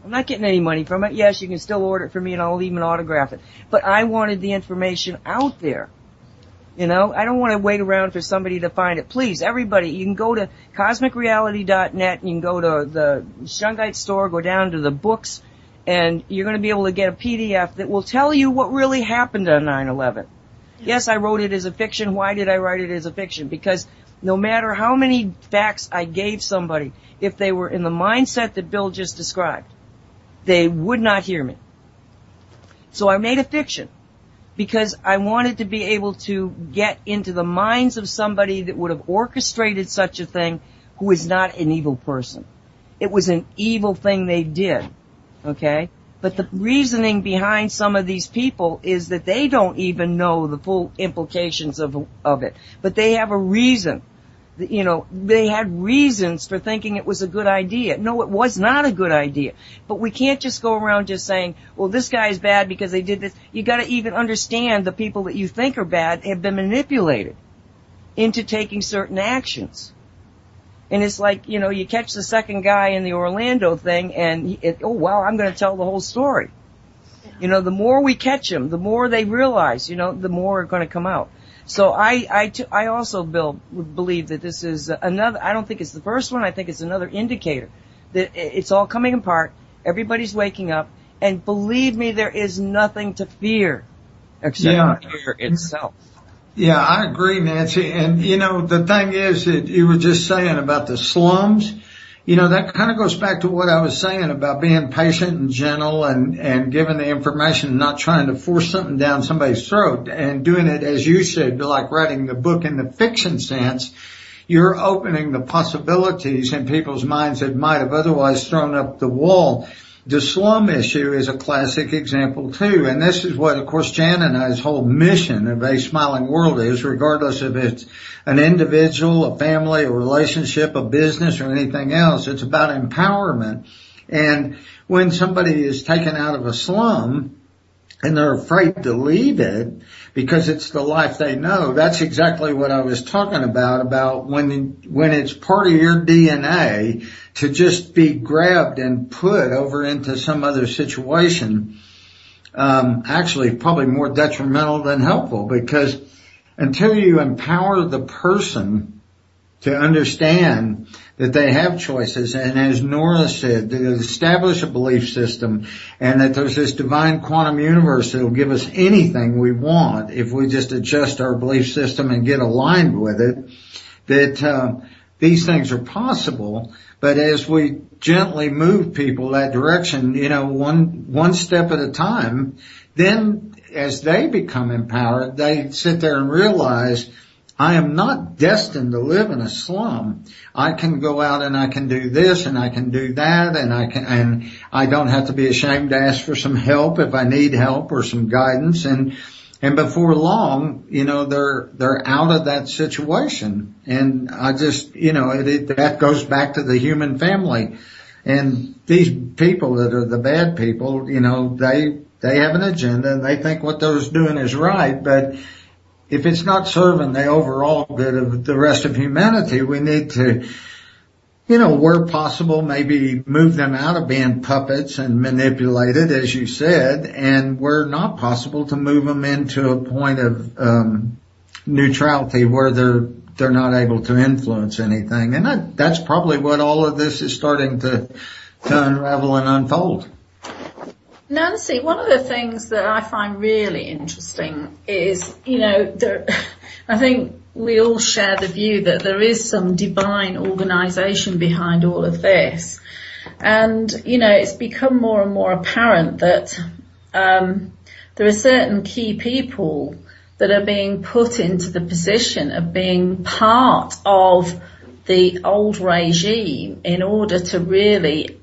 I'm not getting any money from it. Yes, you can still order it from me and I'll even autograph it. But I wanted the information out there. I don't want to wait around for somebody to find it. Please, everybody, you can go to cosmicreality.net and you can go to the Shungite store, go down to the books, and you're going to be able to get a PDF that will tell you what really happened on 9/11. Yes, I wrote it as a fiction. Why did I write it as a fiction? Because no matter how many facts I gave somebody, if they were in the mindset that Bill just described, they would not hear me. So I made a fiction because I wanted to be able to get into the minds of somebody that would have orchestrated such a thing who is not an evil person. It was an evil thing they did, okay? But the reasoning behind some of these people is that they don't even know the full implications of it. But they have a reason. They had reasons for thinking it was a good idea. No, it was not a good idea. But we can't just go around just saying, well, this guy is bad because they did this. You gotta even understand the people that you think are bad have been manipulated into taking certain actions. And it's like, you catch the second guy in the Orlando thing and I'm gonna tell the whole story. The more we catch them, the more they realize, the more are gonna come out. So I also, Bill, believe that this is another, I don't think it's the first one, I think it's another indicator that it's all coming apart, everybody's waking up, and believe me, there is nothing to fear except fear itself. Yeah, I agree, Nancy. And, the thing is that you were just saying about the slums, that kind of goes back to what I was saying about being patient and gentle and giving the information, not trying to force something down somebody's throat and doing it, as you said, like writing the book in the fiction sense. You're opening the possibilities in people's minds that might have otherwise thrown up the wall. The slum issue is a classic example too, and this is what, of course, Jan and I's whole mission of A Smiling World is, regardless if it's an individual, a family, a relationship, a business, or anything else. It's about empowerment. And when somebody is taken out of a slum and they're afraid to leave it because it's the life they know, that's exactly what I was talking about when it's part of your DNA to just be grabbed and put over into some other situation, actually probably more detrimental than helpful, because until you empower the person to understand that they have choices, and as Nora said, to establish a belief system, and that there's this divine quantum universe that will give us anything we want if we just adjust our belief system and get aligned with it, that these things are possible. But as we gently move people that direction, one step at a time, then as they become empowered, they sit there and realize, I am not destined to live in a slum. I can go out and I can do this and I can do that, and I don't have to be ashamed to ask for some help if I need help or some guidance, and before long, they're out of that situation. And I just, that goes back to the human family. And these people that are the bad people, they have an agenda and they think what they're doing is right. But if it's not serving the overall good of the rest of humanity, we need to, where possible, maybe move them out of being puppets and manipulated, as you said, and where not possible, to move them into a point of neutrality where they're not able to influence anything. And that's probably what all of this is starting to unravel and unfold. Nancy, one of the things that I find really interesting is, I think we all share the view that there is some divine organisation behind all of this. And, it's become more and more apparent that there are certain key people that are being put into the position of being part of the old regime in order to really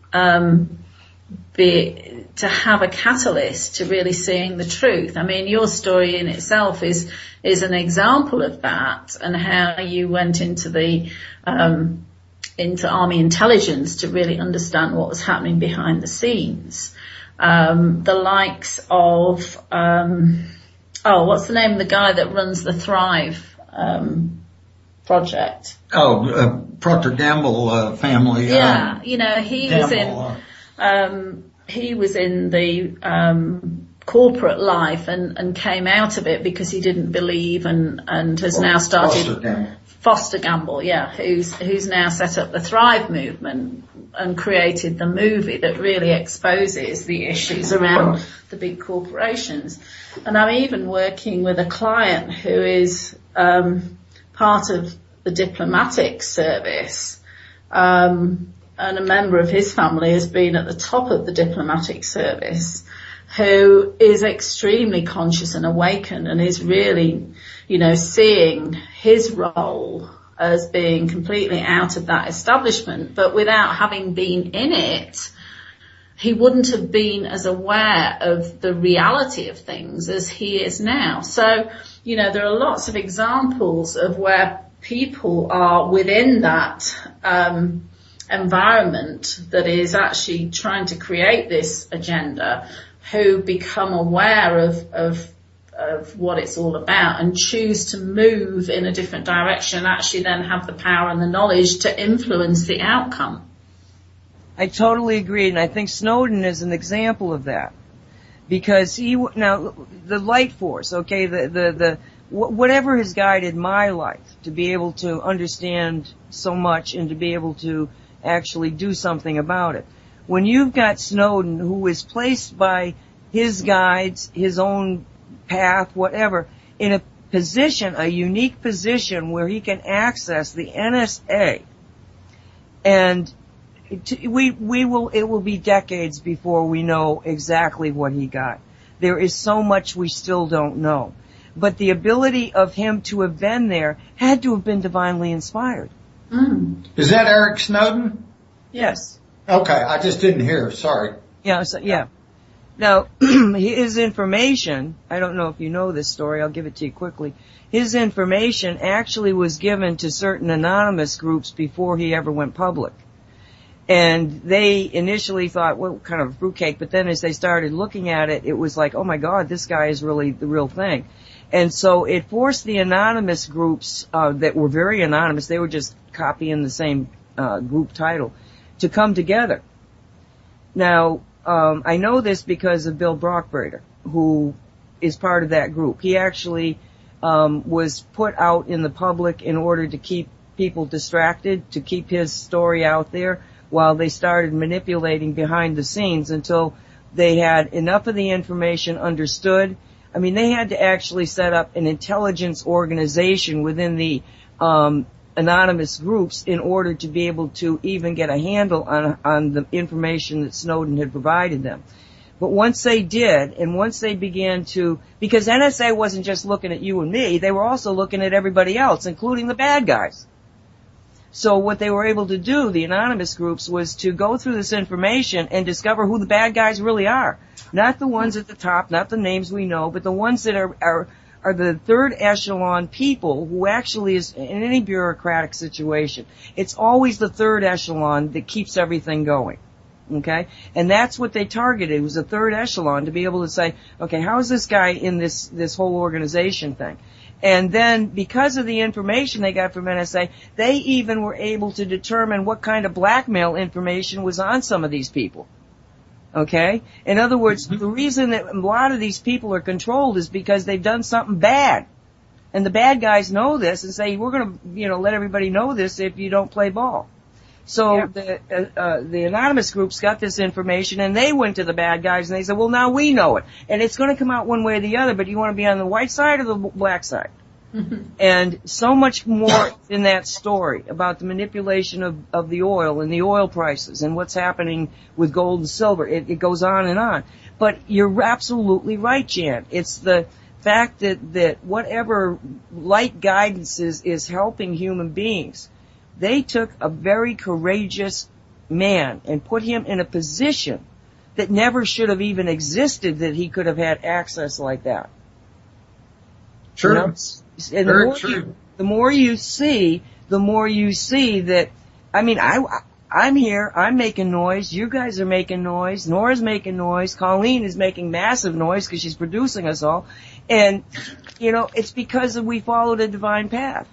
to have a catalyst to really seeing the truth. I mean, your story in itself is an example of that, and how you went into into army intelligence to really understand what was happening behind the scenes. The likes of what's the name of the guy that runs the Thrive project? Procter Gamble family. Yeah, he was in the corporate life and came out of it because he didn't believe and has now started Foster Gamble, who's now set up the Thrive movement and created the movie that really exposes the issues around the big corporations. And I'm even working with a client who is part of the diplomatic service, and a member of his family has been at the top of the diplomatic service, who is extremely conscious and awakened and is really, seeing his role as being completely out of that establishment. But without having been in it, he wouldn't have been as aware of the reality of things as he is now. So, there are lots of examples of where people are within that environment that is actually trying to create this agenda, who become aware of what it's all about and choose to move in a different direction, and actually then have the power and the knowledge to influence the outcome. I totally agree, and I think Snowden is an example of that, because now the light force, okay, the whatever has guided my life to be able to understand so much and to be able to actually do something about it. When you've got Snowden, who is placed by his guides, his own path, whatever, in a position, a unique position where he can access the NSA, and it will be decades before we know exactly what he got. There is so much we still don't know. But the ability of him to have been there had to have been divinely inspired. Mm. Is that Eric Snowden? Yes. Okay, I just didn't hear. Sorry. Yeah. Now, his information, I don't know if you know this story, I'll give it to you quickly. His information actually was given to certain anonymous groups before he ever went public. And they initially thought, well, kind of a fruitcake, but then as they started looking at it, it was like, oh my God, this guy is really the real thing. And so it forced the anonymous groups that were very anonymous, they were just copying the same group title, to come together. Now, I know this because of Bill Brockbrader, who is part of that group. He actually was put out in the public in order to keep people distracted, to keep his story out there, while they started manipulating behind the scenes until they had enough of the information understood. I mean, they had to actually set up an intelligence organization within the anonymous groups in order to be able to even get a handle on the information that Snowden had provided them. But once they did, and once they began to, because NSA wasn't just looking at you and me, they were also looking at everybody else, including the bad guys. So what they were able to do, the anonymous groups, was to go through this information and discover who the bad guys really are. Not the ones at the top, not the names we know, but the ones that are the third echelon people who actually is in any bureaucratic situation. It's always the third echelon that keeps everything going. Okay? And that's what they targeted. It was the third echelon to be able to say, okay, how is this guy in this whole organization thing? And then, because of the information they got from NSA, they even were able to determine what kind of blackmail information was on some of these people. Okay? In other words, the reason that a lot of these people are controlled is because they've done something bad. And the bad guys know this and say, we're going to, let everybody know this if you don't play ball. So the anonymous groups got this information and they went to the bad guys and they said, well, now we know it. And it's going to come out one way or the other, but you want to be on the white side or the black side? And so much more in that story about the manipulation of the oil and the oil prices and what's happening with gold and silver. It goes on and on. But you're absolutely right, Jan. It's the fact that whatever light guidance is helping human beings. They took a very courageous man and put him in a position that never should have even existed, that he could have had access like that. True. You know? And the more you see that, I mean, I'm here, I'm making noise, you guys are making noise, Nora's making noise, Colleen is making massive noise because she's producing us all, and, you know, it's because we followed a divine path.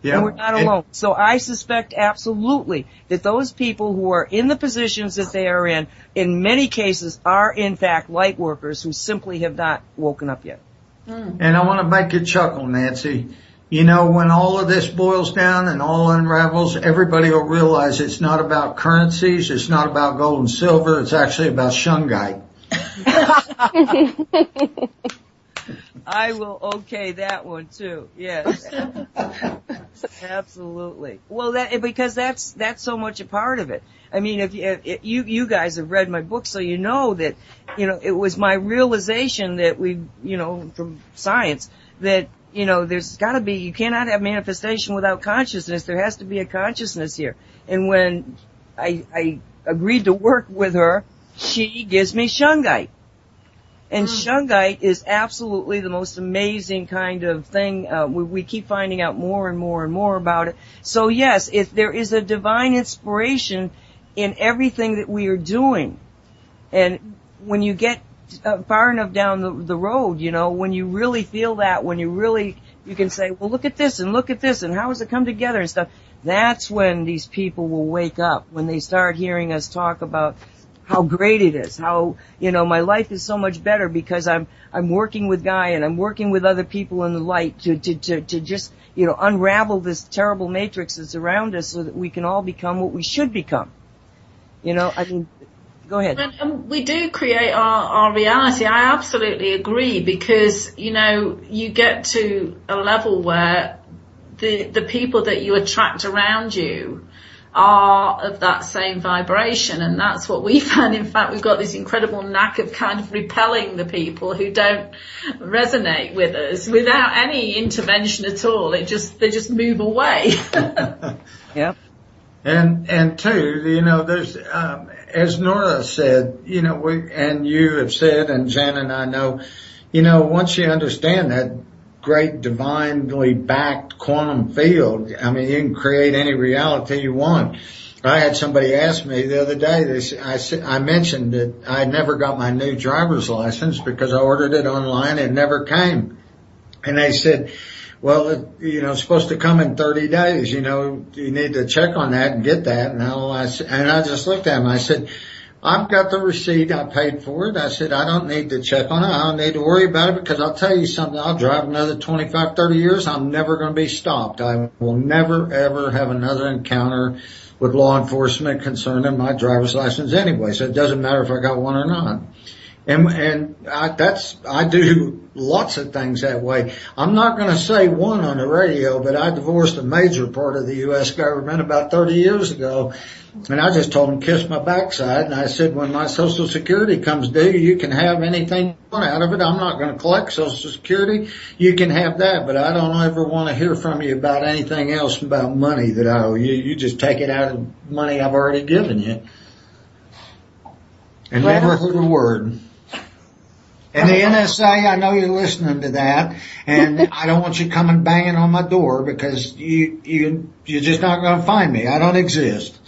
Yeah. And we're not alone. So I suspect absolutely that those people who are in the positions that they are in many cases, are in fact light workers who simply have not woken up yet. And I want to make you chuckle, Nancy. You know, when all of this boils down and all unravels, everybody will realize it's not about currencies, it's not about gold and silver, it's actually about shungite. I will okay that one too. Yes. Absolutely. Well, because that's so much a part of it. I mean, if you guys have read my book, so you know that, you know, it was my realization that from science, that, you know, there's gotta be, you cannot have manifestation without consciousness. There has to be a consciousness here. And when I agreed to work with her, she gives me shungite. And shungite is absolutely the most amazing kind of thing. We keep finding out more and more and more about it. So yes, there is a divine inspiration in everything that we are doing. And when you get far enough down the road, you know, when you really feel that, when you can say, well, look at this and how does it come together and stuff. That's when these people will wake up, when they start hearing us talk about how great it is, how, you know, my life is so much better because I'm working with Guy and I'm working with other people in the light to just, you know, unravel this terrible matrix that's around us so that we can all become what we should become. You know, I mean, go ahead. And we do create our reality. I absolutely agree, because, you know, you get to a level where the people that you attract around you are of that same vibration, and that's what we found. In fact, we've got this incredible knack of kind of repelling the people who don't resonate with us without any intervention at all. They just move away. Yep. And too, you know, there's as Nora said, you know, and you have said, and Jan and I know, you know, once you understand that great divinely backed quantum field, I mean, you can create any reality you want. I had somebody ask me the other day, I mentioned that I never got my new driver's license because I ordered it online and it never came. And they said, well, you know, it's supposed to come in 30 days, you know, you need to check on that and get that. And I just looked at him, I said, I've got the receipt. I paid for it. I said, I don't need to check on it. I don't need to worry about it, because I'll tell you something. I'll drive another 25, 30 years. I'm never going to be stopped. I will never, ever have another encounter with law enforcement concerning my driver's license anyway. So it doesn't matter if I got one or not. And I do lots of things that way. I'm not going to say one on the radio, but I divorced a major part of the U.S. government about 30 years ago. And I just told them, kiss my backside. And I said, when my Social Security comes due, you can have anything you want out of it. I'm not going to collect Social Security. You can have that, but I don't ever want to hear from you about anything else about money that I owe you. You just take it out of money I've already given you. And never heard a word. And the NSA, I know you're listening to that, and I don't want you coming banging on my door, because you're just not going to find me. I don't exist.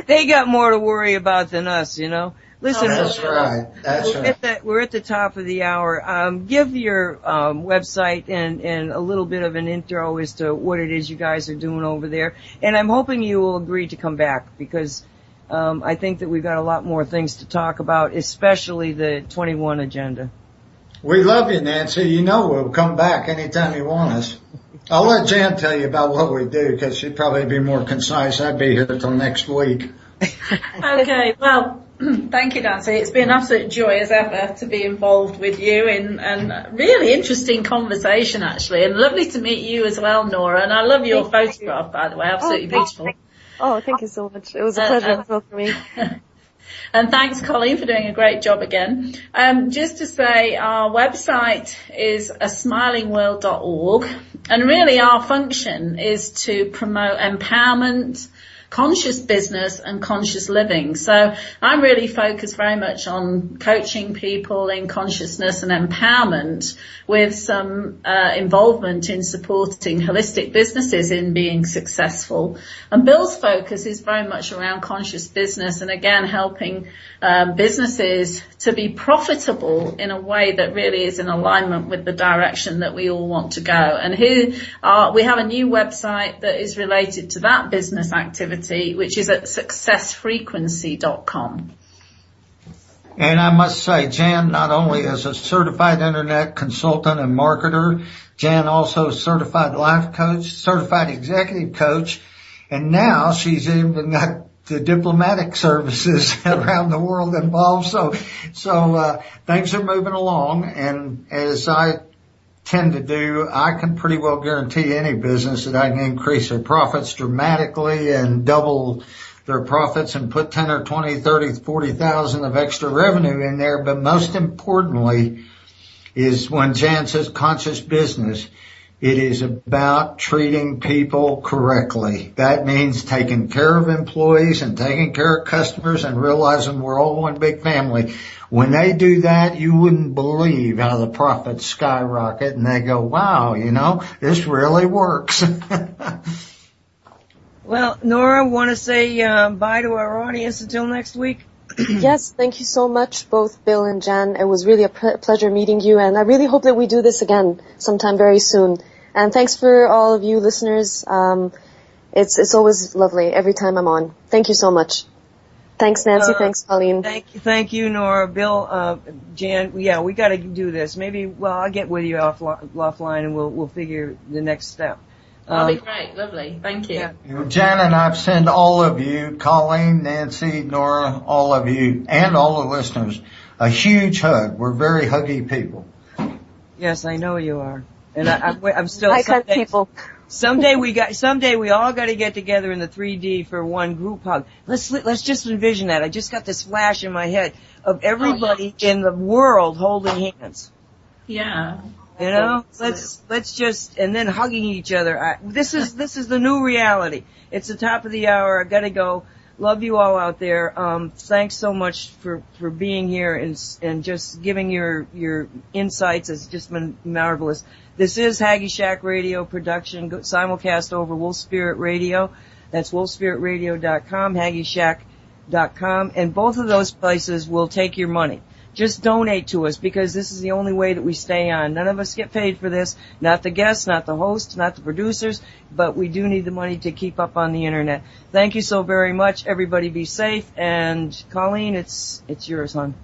They got more to worry about than us, you know. Listen, that's right. That's right. We're at the top of the hour. Give your website and a little bit of an intro as to what it is you guys are doing over there. And I'm hoping you will agree to come back, because I think that we've got a lot more things to talk about, especially the 21 agenda. We love you, Nancy. You know we'll come back anytime you want us. I'll let Jan tell you about what we do because she'd probably be more concise. I'd be here till next week. Okay, well, thank you, Nancy. It's been an absolute joy as ever to be involved with you in a really interesting conversation, actually, and lovely to meet you as well, Nora. And I love your photograph, by the way, absolutely beautiful. Thank you so much. It was a pleasure as well for me. And thanks, Colleen, for doing a great job again. Just to say, our website is asmilingworld.org, and really our function is to promote empowerment, conscious business and conscious living. So I'm really focused very much on coaching people in consciousness and empowerment with some involvement in supporting holistic businesses in being successful. And Bill's focus is very much around conscious business and again helping businesses to be profitable in a way that really is in alignment with the direction that we all want to go. And here we have a new website that is related to that business activity, which is at successfrequency.com. And I must say, Jan not only is a certified internet consultant and marketer, Jan also certified life coach, certified executive coach, and now she's even got the diplomatic services around the world involved. So things are moving along, and as I tend to do, I can pretty well guarantee any business that I can increase their profits dramatically and double their profits and put 10 or 20, 30, 40,000 of extra revenue in there. But most importantly is when Jan says conscious business, it is about treating people correctly. That means taking care of employees and taking care of customers and realizing we're all one big family. When they do that, you wouldn't believe how the profits skyrocket, and they go, wow, this really works. Well, Nora, want to say bye to our audience until next week? Yes, thank you so much, both Bill and Jan. It was really a pleasure meeting you, and I really hope that we do this again sometime very soon. And thanks for all of you listeners. It's always lovely every time I'm on. Thank you so much. Thanks, Nancy. Thanks, Colleen. Thank you, Nora, Bill, Jan. Yeah, we got to do this. Maybe, I'll get with you offline, and we'll figure the next step. That'll be great. Lovely. Thank you. Yeah. Jan and I send all of you, Colleen, Nancy, Nora, all of you, and all the listeners, a huge hug. We're very huggy people. Yes, I know you are. And I'm still. I cut people. Someday we all got to get together in the 3D for one group hug. Let's just envision that. I just got this flash in my head of everybody in the world holding hands. Yeah. Let's just, and then hugging each other. This is the new reality. It's the top of the hour. I gotta go. Love you all out there. Thanks so much for being here and just giving your insights. It's just been marvelous. This is Haggy Shack Radio production, simulcast over Wolf Spirit Radio. That's wolfspiritradio.com, haggyshack.com, and both of those places will take your money. Just donate to us because this is the only way that we stay on. None of us get paid for this. Not the guests, not the hosts, not the producers, but we do need the money to keep up on the internet. Thank you so very much. Everybody be safe. And Colleen, it's yours, hon.